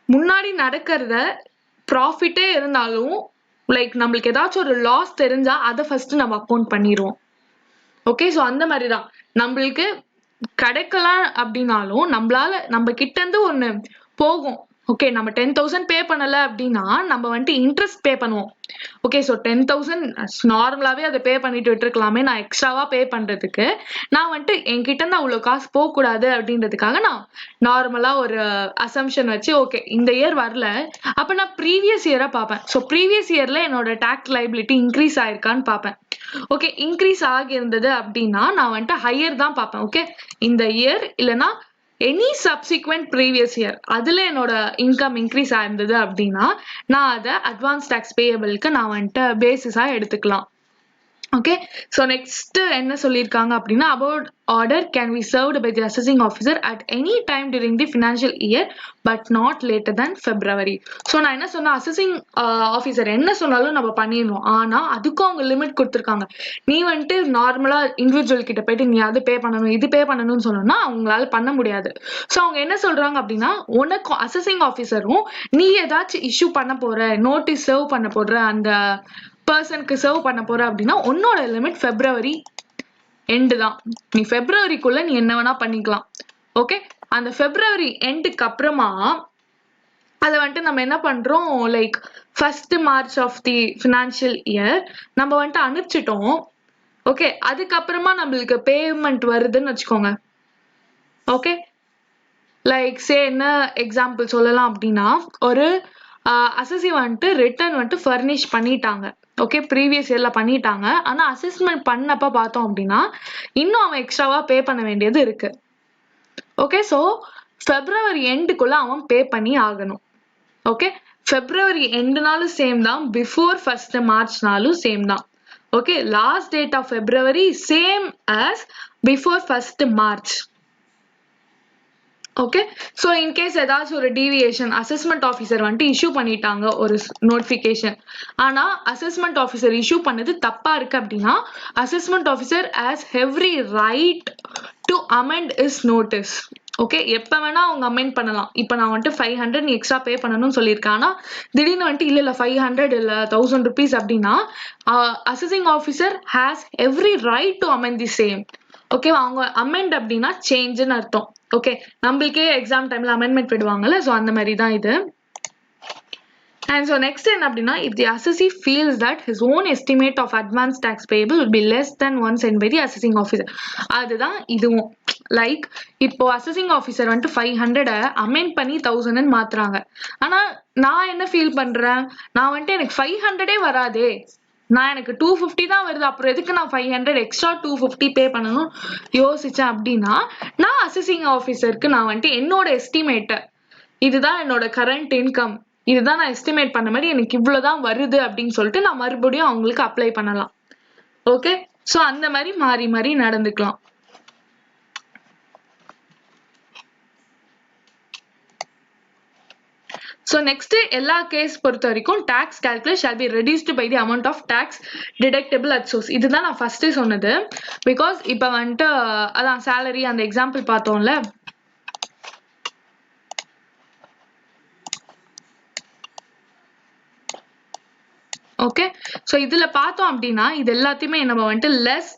முன்னாடி நடக்கிறத ப்ராஃபிட்டே இருந்தாலும் லைக் நம்மளுக்கு ஏதாச்சும் ஒரு லாஸ் தெரிஞ்சா அதை ஃபர்ஸ்ட் நம்ம அக்கௌண்ட் பண்ணிடுவோம். ஓகே, ஸோ அந்த மாதிரி தான் நம்மளுக்கு கிடைக்கலாம் அப்படின்னாலும் நம்மளால நம்ம கிட்ட இருந்து ஒன்று போகும். ஓகே, நம்ம 10,000 பே பண்ணல அப்படின்னா நம்ம வந்துட்டு இன்ட்ரெஸ்ட் பே பண்ணுவோம். ஓகே, ஸோ 10,000 நார்மலாவே அதை பே பண்ணிட்டு விட்டுருக்கலாமே, நான் எக்ஸ்ட்ராவா பே பண்றதுக்கு நான் வந்துட்டு என்கிட்ட இருந்து அவ்வளோ காசு போகக்கூடாது அப்படின்றதுக்காக நான் நார்மலா ஒரு அசம்ஷன் வச்சு ஓகே இந்த இயர் வரல அப்ப நான் ப்ரீவியஸ் இயரா பார்ப்பேன். ஸோ ப்ரீவியஸ் இயர்ல என்னோட டாக்ஸ் லைபிலிட்டி இன்க்ரீஸ் ஆயிருக்கான்னு பார்ப்பேன். ஓகே, இன்க்ரீஸ் ஆகியிருந்தது அப்படின்னா நான் வந்துட்டு ஹையர் தான் பார்ப்பேன். ஓகே, இந்த இயர் இல்லைன்னா எனி சப்சிக்வெண்ட் ப்ரீவியஸ் இயர் அதுல என்னோட இன்கம் இன்க்ரீஸ் ஆயிருந்தது அப்படின்னா நான் அதை அட்வான்ஸ் டேக்ஸ் பேயபிளுக்கு நான் வந்துட்டு பேசிஸா எடுத்துக்கலாம். ஓகே, ஸோ நெக்ஸ்ட் என்ன சொல்லியிருக்காங்க அப்படின்னா about order can be served by the assessing officer at any time during the financial year but not later than February. ஸோ நான் என்ன சொன்னேன், அசஸிங் ஆஃபீஸர் என்ன சொன்னாலும் நம்ம பண்ணிடணும், ஆனால் அதுக்கும் அவங்க லிமிட் கொடுத்துருக்காங்க. நீ வந்துட்டு நார்மலா இண்டிவிஜுவல் கிட்ட போயிட்டு நீ அது பே பண்ணணும் இது பே பண்ணணும்னு சொன்னோம்னா அவங்களால பண்ண முடியாது. ஸோ அவங்க என்ன சொல்றாங்க அப்படின்னா உனக்கு அசஸிங் ஆஃபீஸரும் நீ ஏதாச்சும் இஷ்யூ பண்ண போற நோட்டீஸ் சர்வ் பண்ண போடுற அந்த பர்சனுக்கு சர்வ் பண்ண போற அப்படின்னா உன்னோட லிமிட் February எண்டு தான். நீ Februaryக்குள்ள நீ என்ன வேணா பண்ணிக்கலாம். ஓகே, அந்த February எண்டுக்கு அப்புறமா அதை வந்துட்டு நம்ம என்ன பண்றோம், like first March of the financial year நம்ம வந்துட்டு அனுப்பிச்சிட்டோம். ஓகே, அதுக்கப்புறமா நம்மளுக்கு பேமெண்ட் வருதுன்னு வச்சுக்கோங்க. ஓகே, லைக் சே என்ன எக்ஸாம்பிள் சொல்லலாம் அப்படின்னா ஒரு அசஸி வந்துட்டு ரிட்டர்ன் வந்துட்டு ஃபர்னிஷ் பண்ணிட்டாங்க. ஓகே, ப்ரீவியஸ் இயர்ல பண்ணிட்டாங்க, ஆனா அசஸ்மெண்ட் பண்ணப்ப பார்த்தோம் அப்படின்னா இன்னும் அவன் எக்ஸ்ட்ராவா பே பண்ண வேண்டியது இருக்கு. ஓகே, ஸோ February எண்டுக்குள்ள அவன் பே பண்ணி ஆகணும். ஓகே, February எண்டுனாலும் சேம் தான், பிஃபோர் ஃபர்ஸ்ட் மார்ச்னாலும் சேம் தான். Okay, last date of February same as before first March. Okay, so in case ஏதாச்சும் ஒரு டீவியேஷன் அசஸ்மெண்ட் ஆஃபீஸர் வந்துட்டு இஷ்யூ பண்ணிட்டாங்க ஒரு நோட்டிஃபிகேஷன், ஆனால் அசஸ்மெண்ட் ஆஃபீஸர் இஷ்யூ பண்ணது தப்பா இருக்கு அப்படின்னா assessment officer has every right to amend is notice. Okay, எப்போ வேணா அவங்க அமெண்ட் பண்ணலாம். இப்போ நான் வந்துட்டு 500 நீ எக்ஸ்ட்ரா பே பண்ணணும்னு சொல்லியிருக்கேன், ஆனால் திடீர்னு வந்துட்டு இல்லை 500 இல்லை 1000 rupees அப்படின்னா assessing officer has every right to amend the same. Okay, அவங்க அமெண்ட் அப்படின்னா சேஞ்சுன்னு அர்த்தம். ஓகே, நம்மளுக்கே எக்ஸாம் டைம்ல அமெண்ட்மெண்ட் விடுவாங்கல்ல, ஸோ அந்த மாதிரி தான் இது. And so next என்ன அப்படின்னா if the assessee feels that his own estimate of advance tax payable will be less than one sent by the assessing officer, அதுதான் இதுவும். லைக் இப்போ அசஸிங் ஆஃபீஸர் வந்துட்டு 500 அமெண்ட் பண்ணி 1000 மாத்துறாங்க, ஆனா நான் என்ன ஃபீல் பண்றேன், நான் வந்துட்டு எனக்கு 500 வராதே, நான் எனக்கு 250 தான் வருது, அப்புறம் எதுக்கு நான் 500 எக்ஸ்ட்ரா 250 பே பண்ணணும் யோசிச்சேன் அப்படின்னா நான் அசஸிங் ஆஃபீஸருக்கு நான் வந்துட்டு என்னோட எஸ்டிமேட்டை இதுதான் என்னோட கரண்ட் இன்கம் இதுதான் நான் எஸ்டிமேட் பண்ண மாதிரி எனக்கு இவ்வளவுதான் வருது அப்படின்னு சொல்லிட்டு நான் மறுபடியும் அவங்களுக்கு அப்ளை பண்ணலாம். ஓகே, ஸோ அந்த மாதிரி மாறி மாறி நடந்துக்கலாம். So next எல்லா கேஸ் பொறுத்த வரைக்கும் tax calculus shall be reduced by the amount of tax deductible at source. இதுதான் நான் ஃபர்ஸ்ட் சொன்னது. பிகாஸ் இப்போ வந்துட்டு அதான் salary அந்த எக்ஸாம்பிள் பார்த்தோம்ல, ஓகே, ஸோ இதுல பார்த்தோம் அப்படின்னா இது எல்லாத்தையுமே நம்ம வந்துட்டு less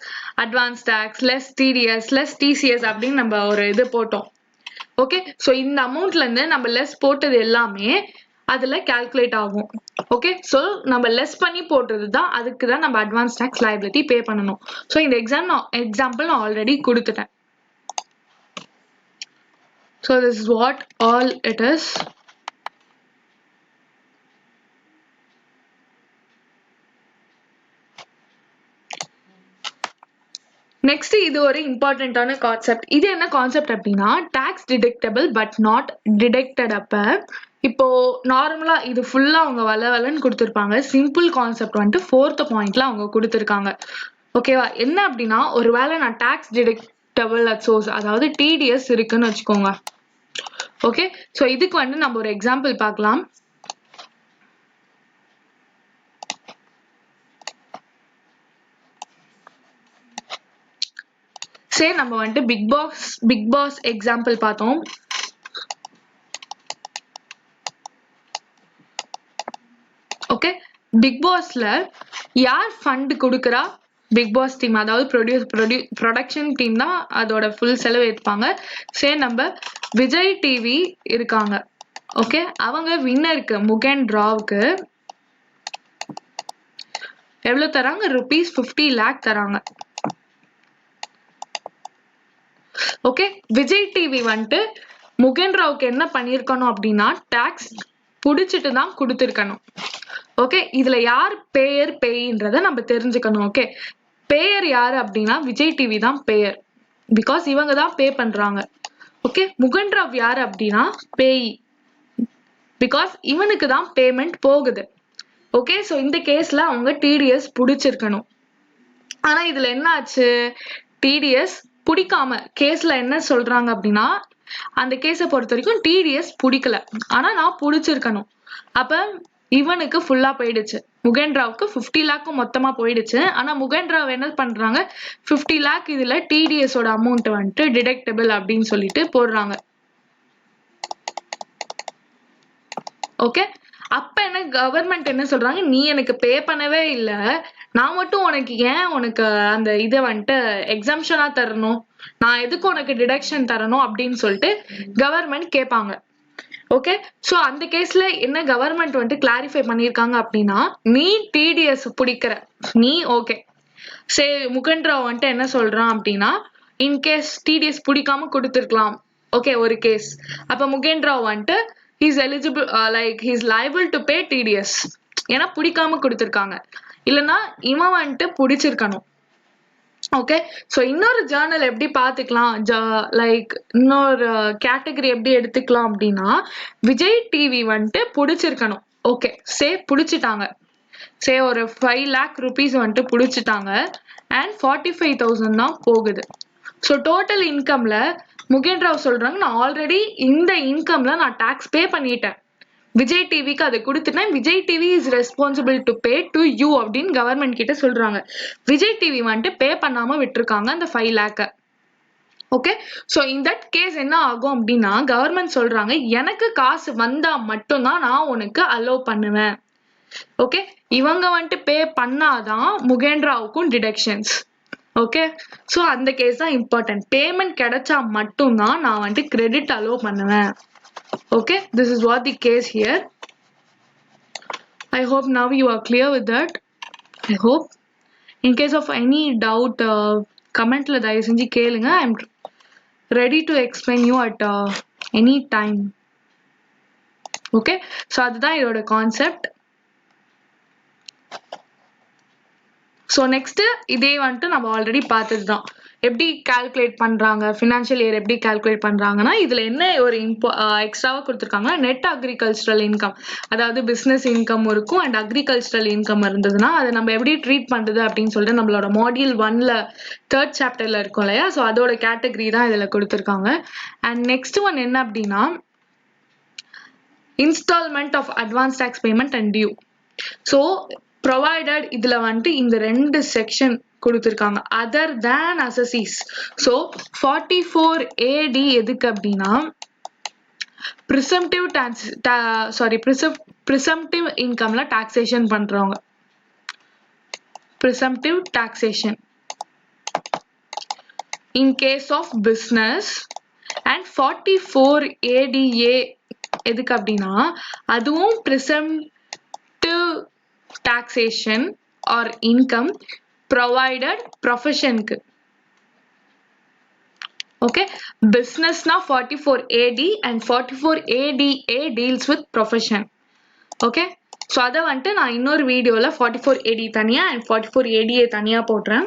advance tax less TDS less TCS அப்படின்னு நம்ம ஒரு இது போட்டோம். ஓகே, ஸோ இந்த அமௌண்ட்ல இருந்து நம்ம லெஸ் போட்டது எல்லாமே அதுல கால்குலேட் ஆகும். ஓகே, ஸோ நம்ம லெஸ் பண்ணி போட்டது தான், அதுக்கு தான் நம்ம அட்வான்ஸ் டேக்ஸ் லைபிலிட்டி பே பண்ணணும். ஸோ இந்த எக்ஸாம்பிள் நான் ஆல்ரெடி கொடுத்துட்டேன். So this is what all it is. Next இது ஒரு இம்பார்ட்டன்டான கான்செப்ட். இது என்ன கான்செப்ட் அப்படின்னா tax detectable but not detected அப்ப இப்போ நார்மலா இது ஃபுல்லா அவங்க வளன்னு கொடுத்துருப்பாங்க. சிம்பிள் கான்செப்ட் வந்துட்டு 4th பாயிண்ட்ல அவங்க கொடுத்துருக்காங்க. ஓகேவா? என்ன அப்படின்னா ஒருவேளை நான் டாக்ஸ் டிடக்டபிள் அட் சோர்ஸ் அதாவது டிடிஎஸ் இருக்குன்னு வச்சுக்கோங்க. ஓகே, ஸோ இதுக்கு வந்து நம்ம ஒரு எக்ஸாம்பிள் பார்க்கலாம். சரி, நம்ம வந்துட்டு பிக் பாஸ் எக்ஸாம்பிள் பார்த்தோம். ஓகே, பிக் பாஸ்ல யார் ஃபண்ட் கொடுக்குறா? பிக் பாஸ் டீம், அதாவது ப்ரொடக்ஷன் டீம் தான் அதோட ஃபுல் செலவு ஏற்பாங்க. சரி, நம்ம விஜய் டிவி இருக்காங்க. ஓகே, அவங்க வின்னருக்கு முகேன் ராவுக்கு எவ்வளவு தராங்க? rupees 50 lakh தராங்க. ஓகே, விஜய் டிவி வந்துட்டு முகேன் ராவுக்கு என்ன பண்ணிருக்கணும் அப்படின்னா டாக்ஸ் புடிச்சிட்டு தான் கொடுத்துருக்கணும். ஓகே, இதுல யார் பேயின்றத நம்ம தெரிஞ்சுக்கணும். ஓகே, பேயர் யாரு அப்படின்னா விஜய் டிவி தான் பேயர், பிகாஸ் இவங்க தான் பே பண்றாங்க. ஓகே, முகேன் ராவ் யாரு அப்படின்னா பேயி, பிகாஸ் இவனுக்கு தான் பேமெண்ட் போகுது. ஓகே, ஸோ இந்த கேஸ்ல அவங்க டிடிஎஸ் புடிச்சிருக்கணும். ஆனா இதுல என்ன ஆச்சு? டிடிஎஸ் பிடிக்காம கேஸ்ல என்ன சொல்றாங்க அப்படின்னா அந்த கேஸை பொறுத்த வரைக்கும் டிடிஎஸ் பிடிக்கல, ஆனா நான் பிடிச்சிருக்கணும். அப்ப இவனுக்கு ஃபுல்லா போயிடுச்சு. முகேன் ராவுக்கு 50 lakh மொத்தமா போயிடுச்சு. ஆனா முகேன் ராவ் என்ன பண்றாங்க? 50 lakh இதுல டிடிஎஸ் ஓட அமௌண்ட் வந்துட்டு டிடக்டபிள் அப்படின்னு சொல்லிட்டு போடுறாங்க. ஓகே, அப்ப என்ன கவர்மெண்ட் என்ன சொல்றாங்க? நீ எனக்கு பே பண்ணவே இல்லை, நான் மட்டும் உனக்கு அந்த இதை வந்துட்டு எக்ஸம்ஷனா தரணும், நான் எதுக்கு உனக்கு டிடக்ஷன் தரணும் அப்படின்னு சொல்லிட்டு கவர்மெண்ட் கேட்பாங்க. ஓகே, ஸோ அந்த கேஸ்ல என்ன கவர்மெண்ட் வந்துட்டு கிளாரிஃபை பண்ணியிருக்காங்க அப்படின்னா நீ டிடிஎஸ் பிடிக்கிற நீ ஓகே. சரி, முகேன் ராவ் வந்துட்டு என்ன சொல்றான் அப்படின்னா இன்கேஸ் டிடிஎஸ் பிடிக்காம கொடுத்துருக்கலாம். ஓகே, ஒரு கேஸ். அப்ப முகேன் ராவ் வந்துட்டு he's eligible he's liable to pay TDS ஏன்னா பிடிக்காம கொடுத்துருக்காங்க. இல்லைன்னா இவன் வந்துட்டு பிடிச்சிருக்கணும். ஓகே, ஸோ இன்னொரு ஜேர்னல் எப்படி பார்த்துக்கலாம், இன்னொரு கேட்டகரி எப்படி எடுத்துக்கலாம் அப்படின்னா விஜய் டிவி வந்துட்டு பிடிச்சிருக்கணும். ஓகே, பிடிச்சிட்டாங்க. ஒரு 5 lakh rupees வந்துட்டு பிடிச்சிட்டாங்க அண்ட் 45,000 தான் போகுது. ஸோ டோட்டல் இன்கம்ல முகேன் ராவ் சொல்றாங்க நான் ஆல்ரெடி இந்த இன்கம்ல நான் டாக்ஸ் பே பண்ணிட்டேன், விஜய் டிவிக்கு அதை கொடுத்துட்டேன், Vijay TV is responsible to pay to you அப்படின்னு கவர்மெண்ட் கிட்ட சொல்றாங்க. விஜய் டிவி வந்துட்டு பே பண்ணாம விட்டுருக்காங்க அந்த 5 lakh. Okay, so in that case என்ன ஆகும் அப்படின்னா கவர்மெண்ட் சொல்றாங்க எனக்கு காசு வந்தா மட்டும்தான் நான் உனக்கு அலோவ் பண்ணுவேன். ஓகே, இவங்க வந்துட்டு பே பண்ணாதான் முகேன் ராவுக்கும் டிடக்ஷன்ஸ். ஓகே, ஸோ அந்த கேஸ் தான் இம்பார்ட்டன்ட். பேமெண்ட் கிடைச்சா மட்டும்தான் நான் வந்துட்டு கிரெடிட் அலோவ் பண்ணுவேன். Okay, this is what the case here. I hope now you are clear with that. I hope. In case of any doubt, comment la dayavu senji kelunga. I am ready to explain you at any time. Okay, so adha idoda concept. So next இதே வந்துட்டு நம்ம already பார்த்தது தான். எப்படி calculate பண்றாங்க, financial year எப்படி calculate பண்றாங்கன்னா இதுல என்ன ஒரு எக்ஸ்ட்ராவா கொடுத்துருக்காங்கன்னா நெட் அக்ரிகல்ச்சரல் இன்கம், அதாவது பிசினஸ் இன்கம் இருக்கும் அண்ட் அக்ரிகல்ச்சரல் இன்கம் இருந்ததுன்னா அதை நம்ம எப்படி ட்ரீட் பண்றது அப்படின்னு சொல்லிட்டு நம்மளோட மாடியூல் 1ல 3rd சாப்டர்ல இருக்கும் இல்லையா, ஸோ அதோட கேட்டகரி தான் இதுல கொடுத்துருக்காங்க. அண்ட் நெக்ஸ்ட் ஒன் என்ன அப்படின்னா instalment of advance tax payment and due. So provided இதுல வந்துட்டு இந்த 2 செக்ஷன் கொடுத்துருக்காங்க அதர் தேன் அசசிஸ். ஸோ 44AD எதுக்கு அப்படின்னா ப்ரிசம்டிவ் இன்கம்ல டாக்ஸேஷன் பண்றவங்க, presumptive taxation in case of business. And 44ADA எதுக்கு அப்படின்னா அதுவும் presumptive taxation or income provided profession ku. Okay, business na 44AD and 44ADA deals with profession. Okay, so adha vantu na innor video la 44AD thaniya and 44ADA thaniya podren.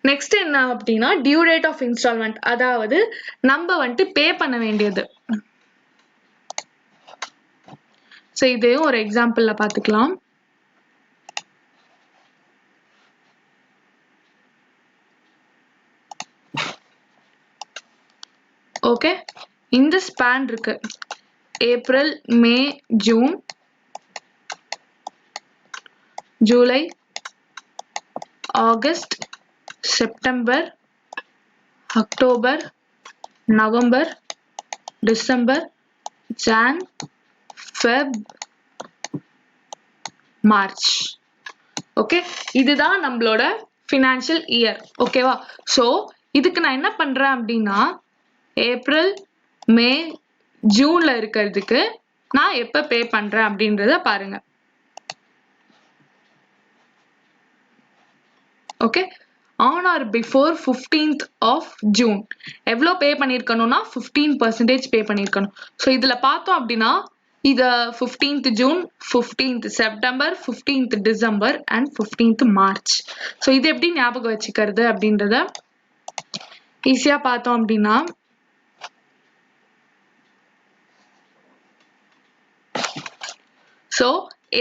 Next enna appadina due date of installment, அதாவது நம்ம வந்துட்டு பே பண்ண வேண்டியது. So இதையும் ஒரு எக்ஸாம்பிள்ல பார்த்துக்கலாம். Okay, இந்த span இருக்கு. April, May, June, July, August, September, October, November, December, Jan, Feb, March. Okay, இதுதான் நம்மளோட ஃபினான்ஷியல் இயர். ஓகேவா? ஸோ இதுக்கு நான் என்ன பண்றேன் அப்படின்னா, ஏப்ரல், மே, ஜூன்ல இருக்கிறதுக்கு நான் எப்ப பே பண்றேன் அப்படின்றத பாருங்க. Okay, on or before 15th of June எவ்வளோ பே பண்ணியிருக்கணும்னா 15% பே பண்ணியிருக்கணும். ஸோ இதில் பார்த்தோம் அப்படின்னா இதை 15th June, 15th September, 15th December and 15th March. So இது எப்படி ஞாபகம் வச்சுக்கிறது அப்படின்றத ஈஸியாக பார்த்தோம் அப்படின்னா, ஸோ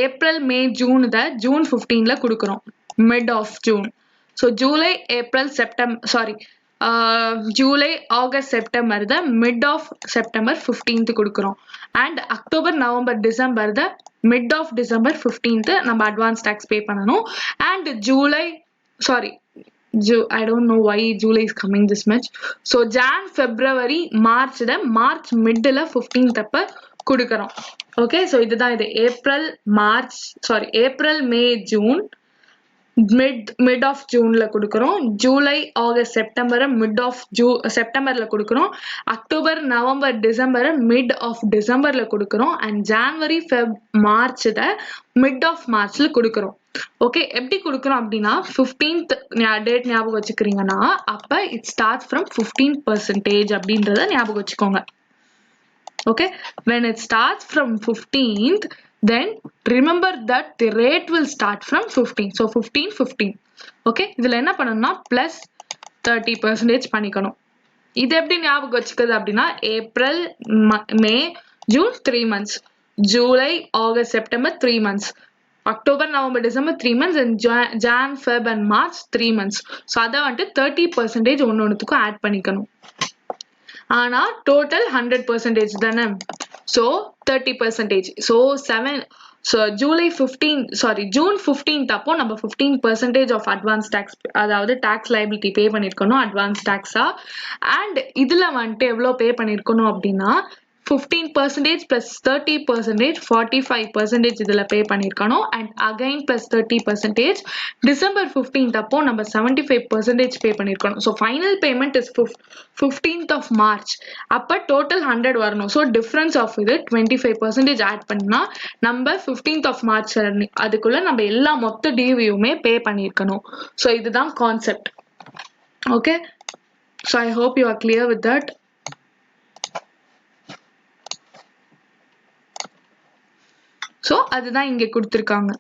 ஏப்ரல், மே, ஜூன் இதை ஜூன் 15ல கொடுக்குறோம், mid of June. So July, April, July, August, September the mid of September 15th கொடுக்குறோம். And October, November, December the mid of December 15th நம்ம அட்வான்ஸ் டேக்ஸ் பே பண்ணணும். And July, I don't know why July is coming this much. So Jan, February, March the March மிட்ல 15th அப்ப கொடுக்குறோம். Okay, so இதுதான் இது. April, May, June mid of ஜூன்ல கொடுக்குறோம். July, August, செப்டம்பரை மிட் ஆஃப் செப்டம்பர்ல கொடுக்குறோம். அக்டோபர், நவம்பர், டிசம்பரை மிட் ஆஃப் டிசம்பர்ல கொடுக்குறோம். And January, Feb, March the mid of மார்ச்ல கொடுக்குறோம். ஓகே, எப்படி கொடுக்குறோம் அப்படின்னா 15th டேட் ஞாபகம் வச்சுக்கிறீங்கன்னா அப்ப இட் ஸ்டார்ட்ஸ் ஃப்ரம் 15% அப்படின்றத ஞாபகம் வச்சுக்கோங்க. Okay, when it starts from 15th, then remember that the rate will start from 15. So 15. Okay, இதுல என்ன பண்ணணும்னா plus 30% பண்ணிக்கணும். இது எப்படி ஞாபகம் வச்சுக்கிறது அப்படின்னா, April, May, June 3 months, July, August, September 3 months, October, November, December 3 months, and John, Feb and March 3 months. So அதை வந்துட்டு 30% ஒன்னொன்னுத்துக்கும் ஆட் பண்ணிக்கணும். ஆனா டோட்டல் 100% தானே. ஸோ 30%. ஸோ ஜூன் 15th அப்போ நம்ம 15% ஆஃப் அட்வான்ஸ் டேக்ஸ், அதாவது டேக்ஸ் லைபிலிட்டி பே பண்ணிருக்கணும் அட்வான்ஸ் டேக்ஸா. அண்ட் இதுல வந்துட்டு எவ்வளோ பே பண்ணிருக்கணும் அப்படின்னா 15% plus 30%, 45% இதுல பே பண்ணிருக்கணும். And again plus 30% December 15th அப்போ நம்ம 75% பே பண்ணிருக்கணும். So final payment is 15th of March. அப்ப டோட்டல் 100 வரணும். ஸோ டிஃபரன்ஸ் ஆஃப் இது 25% ஆட் பண்ணா நம்ம 15th of March அதுக்குள்ள நம்ம எல்லா மொத்த டிவியுமே பே பண்ணிருக்கணும். ஸோ இதுதான் concept. Okay, so I hope you are clear with that. So அதுதான் இங்கே கொடுத்துருக்காங்க.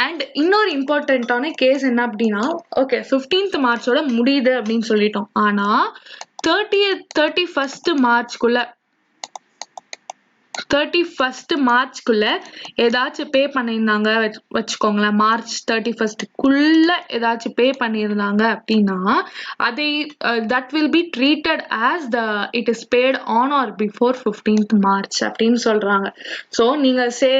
அண்ட் இன்னொரு இம்பார்ட்டண்ட்டான கேஸ் என்ன அப்படின்னா, ஓகே 15th மார்ச்சோட முடியுது அப்படின்னு சொல்லிட்டோம். ஆனா 31st மார்ச்க்குள்ள ஏதாச்சும் பே பண்ணியிருந்தாங்க வச்சுக்கோங்களேன், மார்ச் 31st ஏதாச்சும் பே பண்ணியிருந்தாங்க அப்படின்னா அதை that will be treated as it is paid on or before 15th March அப்படின்னு சொல்றாங்க. ஸோ நீங்க say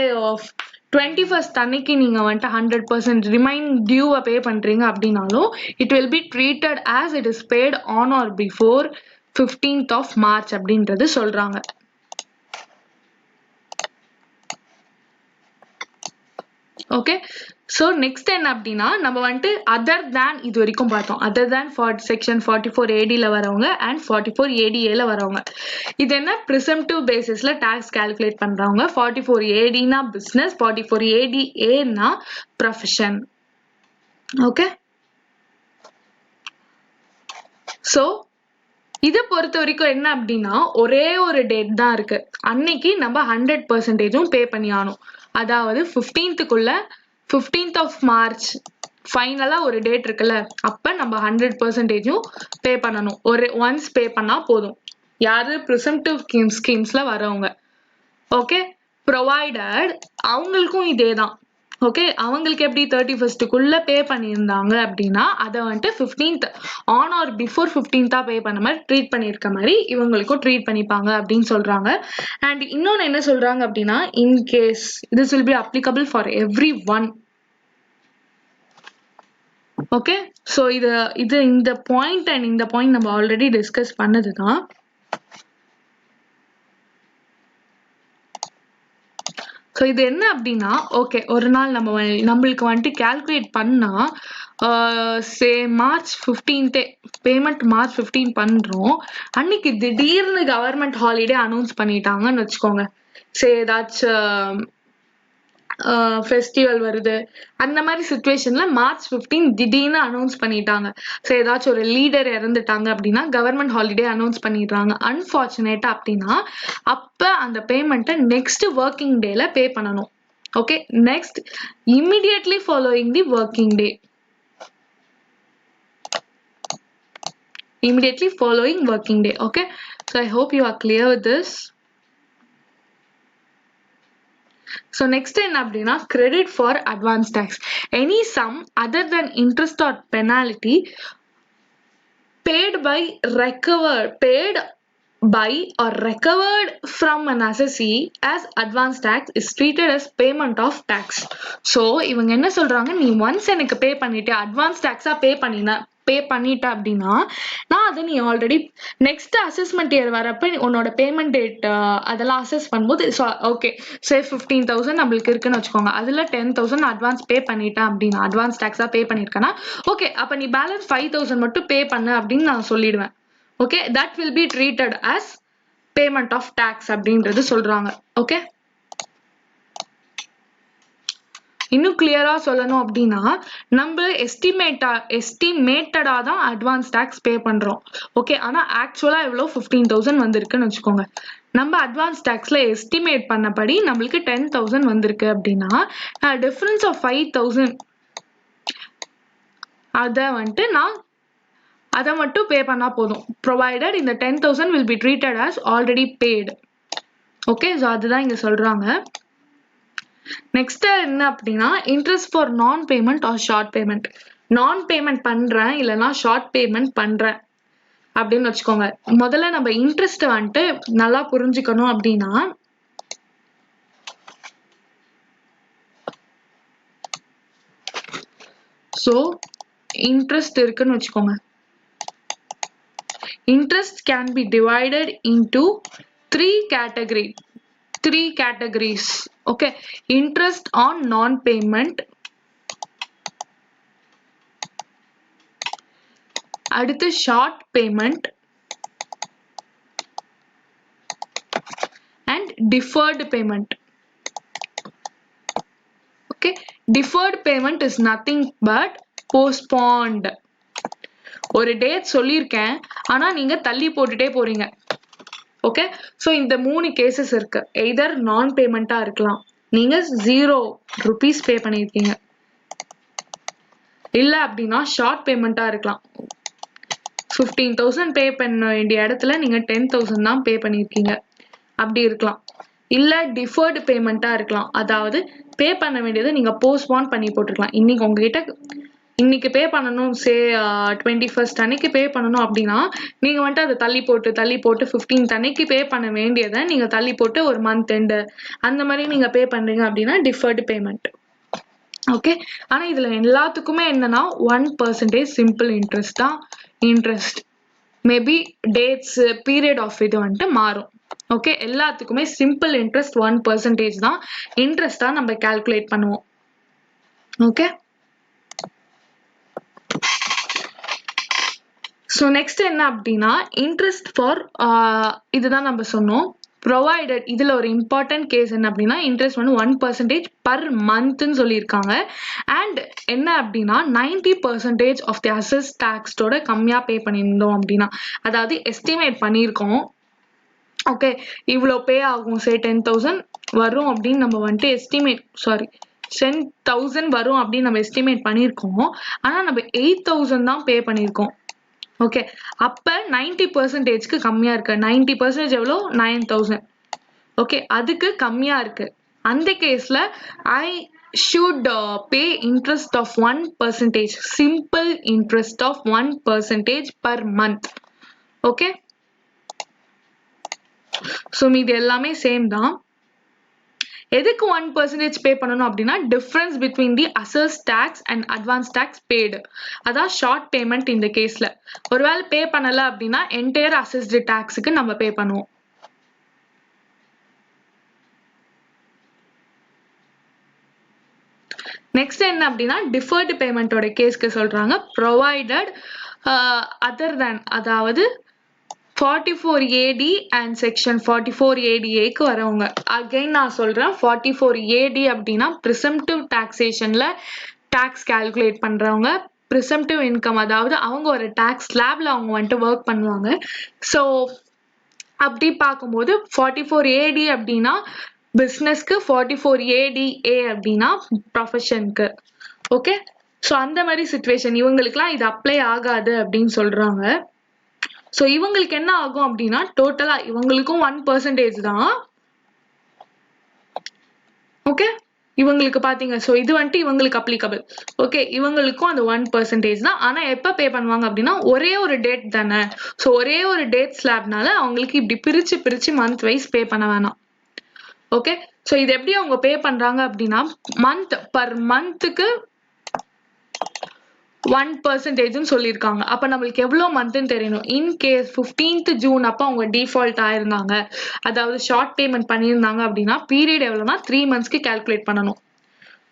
21st அன்னைக்கு நீங்க வந்துட்டு 100% ரிமைன் டியூவை பே பண்றீங்க அப்படின்னாலும் it will be treated as it is paid on or before 15th of March அப்படின்றது சொல்றாங்க. ஓகே, ஸோ நெக்ஸ்ட் என்ன அப்படின்னா நம்ம வந்துட்டு அதர் தேன் இது வரைக்கும் பார்த்தோம். அதர் தேன் செக்ஷன் 44ADல வரவங்க அண்ட் 44ADAல வரவங்க. இது என்ன ப்ரிசம்டிவ் பேசிஸ்ல டாக்ஸ் கால்குலேட் பண்றவங்க. 44ADனா பிசினஸ், 44ADAனா ப்ரொஃபஷன். ஓகே, ஸோ இதை பொறுத்த வரைக்கும் என்ன அப்படின்னா ஒரே ஒரு டேட் தான் இருக்கு. அன்னைக்கு நம்ம 100% பே பண்ணி ஆகணும். அதாவது 15th of March ஃபைனலா ஒரு டேட் இருக்குல்ல, அப்ப நம்ம 100% பே பண்ணணும். ஒன்ஸ் பே பண்ணா போதும். யாரு ப்ரிசம்டிவ் ஸ்கீம்ஸ்ல வரவங்க. ஓகே, ப்ரொவைடட் அவங்களுக்கும் இதே தான். ஓகே, அவங்களுக்கு எப்படி 31க்குள்ள பே பண்ணியிருந்தாங்க அப்படின்னா அதை வந்துட்டு 15th on or before 15th பே பண்ண மாதிரி ட்ரீட் பண்ணியிருக்க மாதிரி இவங்களுக்கும் ட்ரீட் பண்ணிப்பாங்க அப்படின்னு சொல்றாங்க. அண்ட் இன்னொன்று என்ன சொல்றாங்க அப்படின்னா, in case this will be applicable for every one. Okay, so இந்த பாயிண்ட் அண்ட் இந்த பாயிண்ட் நம்ம ஆல்ரெடி டிஸ்கஸ் பண்ணது தான். ஸோ இது என்ன அப்படின்னா, ஓகே ஒரு நாள் நம்மளுக்கு வந்துட்டு கால்குலேட் பண்ணால் மார்ச் 15th பேமெண்ட் மார்ச் 15 பண்ணுறோம். அன்னைக்கு திடீர்னு கவர்மெண்ட் ஹாலிடே அனௌன்ஸ் பண்ணிட்டாங்கன்னு வச்சுக்கோங்க. ஏதாச்சும் ஃபெஸ்டிவல் வருது, அந்த மாதிரி சுச்சுவேஷன்ல மார்ச் 15 திடீர்னு அனௌன்ஸ் பண்ணிட்டாங்க. ஸோ ஏதாச்சும் ஒரு லீடர் இறந்துட்டாங்க அப்படின்னா கவர்மெண்ட் ஹாலிடே அனௌன்ஸ் பண்ணிடுறாங்க. அன்ஃபார்ச்சுனேட்டா அப்படின்னா அப்ப அந்த பேமெண்ட்டை நெக்ஸ்ட் ஒர்க்கிங் டேல பே பண்ணணும். Okay, next immediately following the working day. Immediately following working day. Okay, so I hope you are clear with this. So next என்ன அப்படின்னா, credit for advance tax. Any sum other than interest or penalty paid or recovered from an assessee as advance tax is treated as payment of tax. So இவங்க என்ன சொல்றாங்க, நீ once எனக்கு பே பண்ணிட்டு advance டாக்ஸா பே பண்ணிட்ட அப்படின்னா நான் அதை நீ ஆல்ரெடி நெக்ஸ்ட் அசஸ்மெண்ட் இயர் வரப்ப உன்னோட பேமெண்ட் டேட் அதெல்லாம் அசஸ் பண்ணும்போது ஓகே சே 15,000 நம்மளுக்கு இருக்குன்னு வச்சுக்கோங்க, அதுல 10,000 அட்வான்ஸ் பே பண்ணிட்டேன் அப்படின்னா அட்வான்ஸ் டாக்ஸா பே பண்ணிருக்கேன்னா ஓகே அப்ப நீ பேலன்ஸ் 5,000 மட்டும் பே பண்ணு அப்படின்னு நான் சொல்லிடுவேன். Okay, that will be treated as payment of tax அப்படின்றது சொல்றாங்க. ஓகே, இன்னும் கிளியரா சொல்லணும் அப்படின்னா நம்ம எஸ்டிமேட்டடா தான் அட்வான்ஸ் டாக்ஸ் பே பண்றோம். ஓகே, ஆனா ஆக்சுவலா எவ்வளோ 15,000 வந்திருக்குன்னு வச்சுக்கோங்க. நம்ம அட்வான்ஸ் டாக்ஸ்ல எஸ்டிமேட் பண்ணபடி நம்மளுக்கு 10,000 வந்திருக்கு அப்படின்னா டிஃபரன்ஸ் ஆஃப் 5,000 அதை வந்துட்டு நான் அதை மட்டும் பே பண்ணா போதும். ப்ரொவைடட் இந்த 10,000 will be treated as already paid. Okay, so அதுதான் இங்க சொல்றாங்க. நெக்ஸ்ட் என்ன அப்படின்னா, இன்ட்ரெஸ்ட் ஃபார் நான் பேமெண்ட் ஆர் ஷார்ட் பேமெண்ட். நான் பேமெண்ட் பண்றேன் இல்லைன்னா ஷார்ட் பேமெண்ட் பண்றேன் அப்படின்னு வச்சுக்கோங்க. முதல்ல நம்ம இன்ட்ரெஸ்ட் வந்துட்டு நல்லா புரிஞ்சுக்கணும் அப்படின்னா, ஸோ இன்ட்ரெஸ்ட் இருக்குன்னு வச்சுக்கோங்க. Interest can be divided into three categories. Okay, interest on non-payment, அடுத்து short payment and deferred payment. Okay, deferred payment is nothing but postponed. ஒரு டேட் சொல்லியிருக்கேன், ஆனா நீங்க தள்ளி போட்டுட்டே போறீங்க. ஓகே, ஸோ இந்த 3 கேசஸ் இருக்கு. எய்தர் நான் பேமெண்டா இருக்கலாம், நீங்க 0 rupees பே பண்ணியிருக்கீங்க, இல்ல அப்படின்னா ஷார்ட் பேமெண்டா இருக்கலாம். 15,000 பே பண்ண வேண்டிய இடத்துல நீங்க 10,000 தான் பே பண்ணியிருக்கீங்க, அப்படி இருக்கலாம். இல்ல டிஃபர்டு பேமெண்டா இருக்கலாம், அதாவது பே பண்ண வேண்டியதை நீங்க போஸ்ட்போன் பண்ணி போட்டுருக்கலாம். இன்னைக்கு உங்ககிட்ட இன்னைக்கு பே பண்ணணும், சே 21st அன்னைக்கு பே பண்ணணும் அப்படின்னா நீங்க வந்துட்டு அதை தள்ளி போட்டு 15th அன்னைக்கு பே பண்ண வேண்டியதை நீங்க தள்ளி போட்டு ஒரு மந்த் எண்டு அந்த மாதிரி நீங்க பே பண்றீங்க அப்படின்னா டிஃபர்டு பேமெண்ட். ஓகே, ஆனா இதுல எல்லாத்துக்குமே என்னன்னா 1% சிம்பிள் இன்ட்ரெஸ்ட் தான் interest. Maybe dates period of இது வந்துட்டு மாறும். ஓகே, எல்லாத்துக்குமே சிம்பிள் இன்ட்ரெஸ்ட் 1% தான் இன்ட்ரெஸ்டா நம்ம கால்குலேட் பண்ணுவோம். ஓகே, ஸோ நெக்ஸ்ட் என்ன அப்படின்னா, இன்ட்ரெஸ்ட் ஃபார் இதுதான் நம்ம சொன்னோம் ப்ரொவைடட். இதுல ஒரு இம்பார்ட்டன்ட் கேஸ் என்ன அப்படின்னா, இன்ட்ரெஸ்ட் வந்து 1% பர் மந்த்னு சொல்லியிருக்காங்க. அண்ட் என்ன அப்படின்னா 90% ஆஃப் தி அசஸ் டாக்ஸோட கம்மியா பே பண்ணியிருந்தோம் அப்படின்னா, அதாவது எஸ்டிமேட் பண்ணியிருக்கோம். ஓகே, இவ்வளோ பே ஆகும், சே 10,000 வரும் அப்படின்னு நம்ம வந்துட்டு 10,000 வரும் அப்படின்னு நம்ம எஸ்டிமேட் பண்ணியிருக்கோம். ஆனா நம்ம 8,000 தான் பே பண்ணியிருக்கோம். ஓகே, அப்ப 90%க்கு கம்மியா இருக்கு. 90% எவ்வளோ 9,000. ஓகே, அதுக்கு கம்மியா இருக்கு. அந்த கேஸ்ல ஐ should pay interest of 1%, simple interest of 1% per month. Okay, so மீது எல்லாமே சேம் தான். எதுக்கு 1% பே பண்ணணும் அப்படின்னா difference between the assess tax and advance tax paid, அதான் ஷார்ட் பேமெண்ட். இந்த கேஸ்ல ஒருவேளை பே பண்ணல அப்படின்னா என்டையர் அசஸ்டு டேக்ஸுக்கு நம்ம பே பண்ணுவோம். நெக்ஸ்ட் என்ன அப்படின்னா டிஃபர்டு பேமெண்டோட கேஸ்க்கு சொல்றாங்க. ப்ரொவைடட் அதர் தேன், அதாவது 44AD அண்ட் செக்ஷன் 44ADAக்கு வரவங்க. அகைன் நான் சொல்றேன், 44AD அப்படின்னா ப்ரிசம்டிவ் டாக்ஸேஷன்ல டாக்ஸ் கால்குலேட் பண்றவங்க, ப்ரிசம்டிவ் இன்கம், அதாவது அவங்க ஒரு டாக்ஸ் ஸ்லாப்ல அவங்க வந்துட்டு ஒர்க் பண்ணுவாங்க. ஸோ அப்படி பார்க்கும்போது 44AD அப்படின்னா பிஸ்னஸ்க்கு, 44ADA அப்படின்னா ப்ரொஃபஷனுக்கு. ஓகே, ஸோ அந்த மாதிரி சுச்சுவேஷன் இவங்களுக்குலாம் இது அப்ளை ஆகாது அப்படின்னு சொல்றாங்க. ஸோ இவங்களுக்கு என்ன ஆகும் அப்படின்னா டோட்டலா இவங்களுக்கும் 1% தான். ஓகே, இவங்களுக்கு பாத்தீங்க, ஸோ இது வந்துட்டு இவங்களுக்கு அப்ளிகபிள். ஓகே, இவங்களுக்கும் அந்த 1% தான். ஆனா எப்ப பே பண்ணுவாங்க அப்படின்னா ஒரே ஒரு டேட் தானே, ஸோ ஒரே ஒரு டேட் ஸ்லாப்னால அவங்களுக்கு இப்படி பிரிச்சு பிரிச்சு மந்த் வைஸ் பே பண்ண வேணாம். ஓகே, ஸோ இது எப்படி அவங்க பே பண்றாங்க அப்படின்னா மந்த் பர் மந்த்துக்கு 1% சொல்லியிருக்காங்க. அப்ப நம்மளுக்கு எவ்வளவு மந்த்னு தெரியணும். இன்கேஸ் 15th ஜூன் அப்ப அவங்க டிஃபால்ட் ஆயிருந்தாங்க, அதாவது ஷார்ட் பேமெண்ட் பண்ணியிருந்தாங்க அப்படின்னா பீரியட் எவ்வளவுனா 3 monthsக்கு கால்குலேட் பண்ணணும்.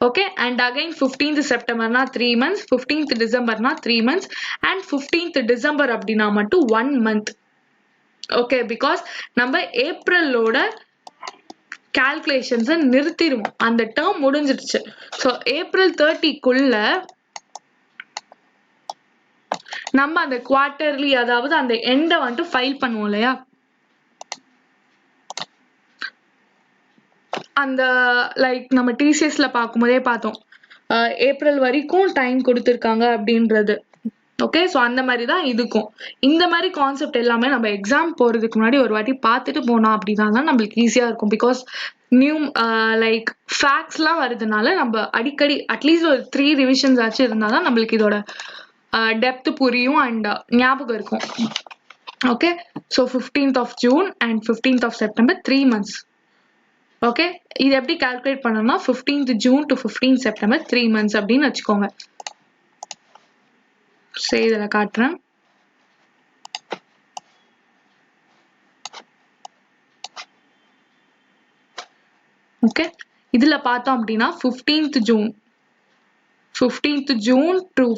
Okay, and again 15th செப்டம்பர்னா 3 months, 15th டிசம்பர்னா 3 months, and 15th December அப்படின்னா மட்டும் 1 month. ஓகே, பிகாஸ் நம்ம ஏப்ரலோட கால்குலேஷன்ஸை நிறுத்திடுவோம், அந்த டேர்ம் முடிஞ்சிடுச்சு. ஸோ ஏப்ரல் 30க்குள்ள நம்ம அந்த குவார்டர்லி, அதாவது அந்த எண்டை வந்துட்டு ஃபைல் பண்ணுவோம் இல்லையா, அந்த லைக் நம்ம டிசிஎஸ்ல பார்க்கும்போதே பார்த்தோம், ஏப்ரல் வரைக்கும் டைம் கொடுத்துருக்காங்க அப்படின்றது. ஓகே, ஸோ அந்த மாதிரி தான் இதுக்கும். இந்த மாதிரி கான்செப்ட் எல்லாமே நம்ம எக்ஸாம் போகிறதுக்கு முன்னாடி ஒரு வாட்டி பார்த்துட்டு போனோம் அப்படின்னா தான் நம்மளுக்கு ஈஸியாக இருக்கும். பிகாஸ் நியூ லைக் ஃபேக்ட்ஸ்லாம் வருதுனால நம்ம அடிக்கடி அட்லீஸ்ட் ஒரு 3 ரிவிஷன்ஸ் ஆச்சு இருந்தால் தான் நம்மளுக்கு இதோட டெப்த் புரியும் அண்ட் ஞாபகம் இருக்கும். Okay, so 15th of June and 15th of September 3 months. Okay, இது எப்படி கால்குலேட் பண்ணணும்னா 15th June to 15th September 3 months அப்படின்னு வச்சுக்கோங்க. சரி, இதில் காட்டுறேன். ஓகே, இதுல பார்த்தோம் அப்படின்னா 15th June to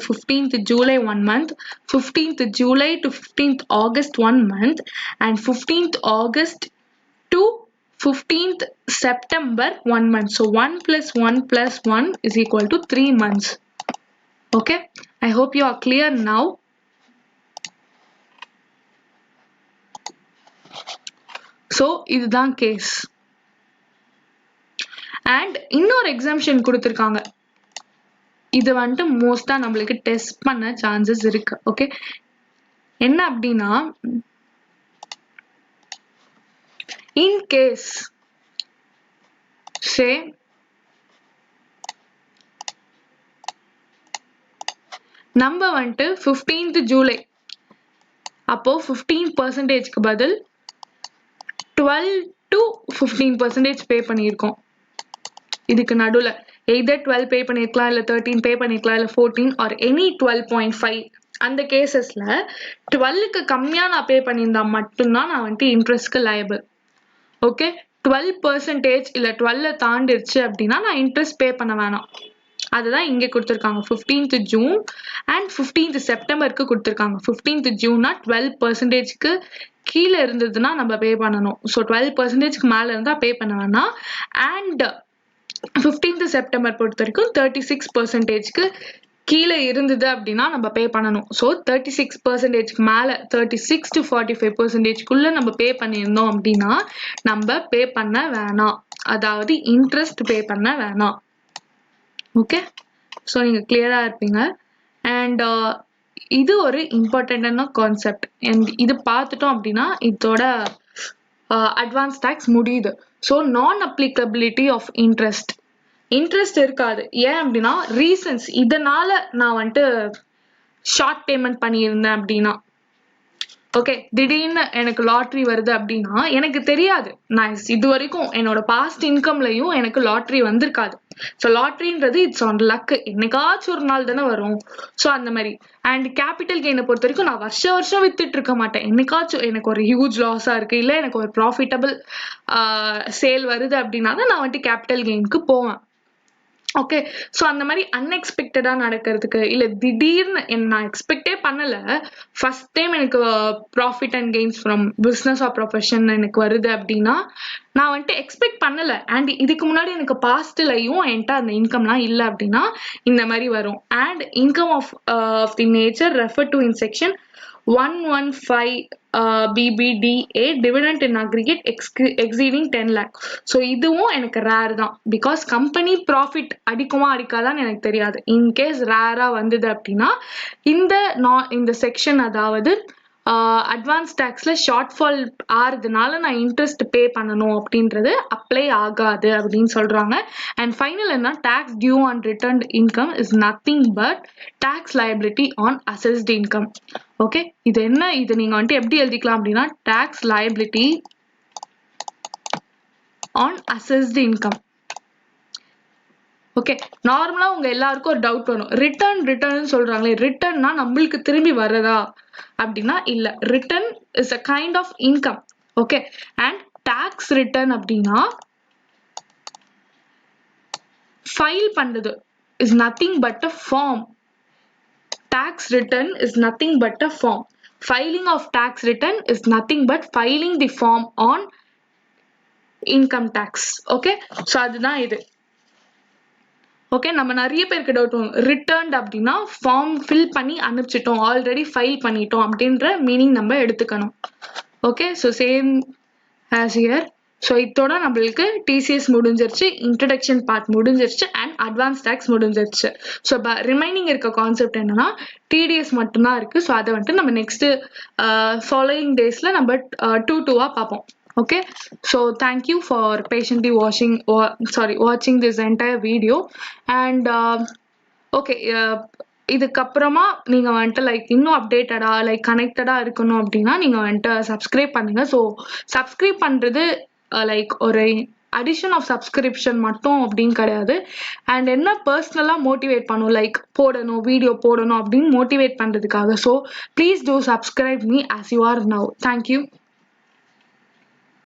15th July 1 month, 15th July to 15th August 1 month, and 15th August to 15th September 1 month. So 1 plus 1 plus 1 is equal to 3 months. Okay, I hope you are clear now. So இதுதான் case. And இன்னொரு exemption கொடுத்துருக்காங்க, இது வந்துட்டு மோஸ்டா நம்மளுக்கு test பண்ண chances இருக்கு. Okay, என்ன அப்படின்னா இன் கேஸ் சே நம்ம வந்துட்டு 15th ஜூலை அப்போ 15%க்கு பதில் 12 to 15% பே பண்ணியிருக்கோம். இதுக்கு நடுவில் எய்தர் 12 பே பண்ணிருக்கலாம், இல்லை 13 பே பண்ணிருக்கலாம், இல்லை 14 ஆர் எனி 12.5. அந்த கேசஸ்ல 12க்கு கம்மியா நான் பே பண்ணியிருந்தா மட்டும்தான் நான் வந்துட்டு இன்ட்ரெஸ்ட்க்கு லயபிள். ஓகே, 12% இல்லை 12 தாண்டிடுச்சு அப்படின்னா நான் இன்ட்ரெஸ்ட் பே பண்ண வேணாம். அதுதான் இங்கே கொடுத்துருக்காங்க. 15th ஜூன் அண்ட் 15th செப்டம்பருக்கு கொடுத்துருக்காங்க. 15th ஜூன்னா 12%க்கு கீழே இருந்ததுன்னா நம்ம பே பண்ணணும். ஸோ 12%க்கு மேலே இருந்தால் பே பண்ண வேணாம். அண்ட் 15th செப்டம்பர் பொறுத்த வரைக்கும் 36%க்கு கீழே இருந்தது அப்படின்னா நம்ம பே பண்ணணும். ஸோ 36%க்கு மேலே 36 to 45%க்குள்ள நம்ம பே பண்ணியிருந்தோம் அப்படின்னா நம்ம பே பண்ண வேணாம், அதாவது இன்ட்ரெஸ்ட் பே பண்ண வேணாம். ஓகே, ஸோ நீங்கள் கிளியராக இருப்பீங்க. அண்ட் இது ஒரு இம்பார்ட்டண்டான கான்செப்ட். அண்ட் இது பார்த்துட்டோம் அப்படின்னா இதோட அட்வான்ஸ் டேக்ஸ் முடியுது. ஸோ நான் அப்ளிகபிலிட்டி ஆஃப் இன்ட்ரெஸ்ட் இருக்காது. ஏன் அப்படின்னா ரீசன்ஸ், இதனால நான் வந்துட்டு ஷார்ட் பேமெண்ட் பண்ணியிருந்தேன் அப்படின்னா, ஓகே திடீர்னு எனக்கு லாட்ரி வருது அப்படின்னா எனக்கு தெரியாது, நான் இது வரைக்கும் என்னோட பாஸ்ட் இன்கம்லையும் எனக்கு லாட்ரி வந்திருக்காது. ஸோ லாட்ரின்றது இட்ஸ் ஆன் லக், என்னைக்காச்சும் ஒரு நாள் தானே வரும். ஸோ அந்த மாதிரி. அண்ட் கேபிட்டல் கெயினை பொறுத்த வரைக்கும் நான் வருஷம் வித்துட்டு இருக்க மாட்டேன். என்னைக்காச்சும் எனக்கு ஒரு ஹியூஜ் லாஸா இருக்கு, இல்லை எனக்கு ஒரு ப்ராஃபிட்டபிள் சேல் வருது அப்படின்னா தான் நான் வந்துட்டு கேபிட்டல் கெயினுக்கு போவேன். ஓகே, ஸோ அந்த மாதிரி அன்எக்ஸ்பெக்டடாக நடக்கிறதுக்கு, இல்லை திடீர்னு நான் எக்ஸ்பெக்டே பண்ணலை, ஃபர்ஸ்ட் டைம் எனக்கு profit and gains from business or profession எனக்கு வருது அப்படின்னா நான் வந்துட்டு எக்ஸ்பெக்ட் பண்ணலை. அண்ட் இதுக்கு முன்னாடி எனக்கு பாஸ்ட்லையும் என்கிட்ட அந்த இன்கம்லாம் இல்லை அப்படின்னா இந்த மாதிரி வரும். And income of the nature refer to in section 115 BBDA dividend in aggregate exceeding 10 lakh. So இதுவும் எனக்கு ரேர் தான், பிகாஸ் கம்பெனி ப்ராஃபிட் அடிக்குமா அடிக்காதான்னு எனக்கு தெரியாது. இன்கேஸ் ரேராக வந்தது அப்படின்னா இந்த செக்ஷன், அதாவது அட்வான்ஸ் டேக்ஸ்ல ஷார்ட்ஃபால் ஆறுதுனால நான் இன்ட்ரெஸ்ட் பே பண்ணணும் அப்படின்றது அப்ளை ஆகாது அப்படின்னு சொல்றாங்க. அண்ட் ஃபைனல் என்ன, tax due on return income is nothing but tax liability on assessed income. Okay, இது என்ன, இது நீங்க வந்துட்டு எப்படி எழுதிக்கலாம் அப்படின்னா tax liability on assessed income. Okay, நார்மலா உங்க எல்லாருக்கும் ஒரு டவுட் வரும், ரிட்டர்ன் சொல்றாங்களே, ரிட்டர்ன்னா நம்மளுக்கு திரும்பி வர்றதா அப்படின்னா இல்ல, return is a kind of income. Okay, and tax return அப்படின்னா ஃபைல் பண்றது is nothing but a form. Tax return is nothing but a form. Filing of tax return is nothing but filing the form on income tax. Okay, so அதுதான் இது. Okay, நம்ம நிறைய பேருக்கு doubt வரும், returned அப்படின்னா form fill பண்ணி அனுப்பிச்சிட்டோம், already file பண்ணிட்டோம் அப்படின்ற மீனிங் நம்ம எடுத்துக்கணும். Okay, so same as here. So இதோட நம்மளுக்கு டிசிஎஸ் முடிஞ்சிருச்சு, இன்ட்ரடக்ஷன் பார்ட் முடிஞ்சிருச்சு, அண்ட் அட்வான்ஸ் டேக்ஸ் முடிஞ்சிருச்சு. ஸோ ரிமைனிங் இருக்க கான்செப்ட் என்னன்னா டிடிஎஸ் மட்டும்தான் இருக்கு. ஸோ அதை வந்துட்டு நம்ம நெக்ஸ்ட் ஃபாலோயிங் டேஸ்ல நம்ம 2-2 பார்ப்போம். Okay, so thank you for patiently watching this entire video. And okay, இதுக்கப்புறமா நீங்க வந்துட்டு லைக் இன்னும் அப்டேட்டடா லைக் கனெக்டடா இருக்கணும் அப்படின்னா நீங்க வந்துட்டு சப்ஸ்கிரைப் பண்ணுங்க. ஸோ சப்ஸ்கிரைப் பண்றது லைக் ஒரு அடிஷன் ஆஃப் சப்ஸ்கிரிப்ஷன் மட்டும் அப்படின்னு கிடையாது. அண்ட் என்ன பர்சனலா மோட்டிவேட் பண்ணும், லைக் வீடியோ போடணும் அப்படின்னு மோட்டிவேட் பண்றதுக்காக. So please do subscribe me as you are now. Thank you.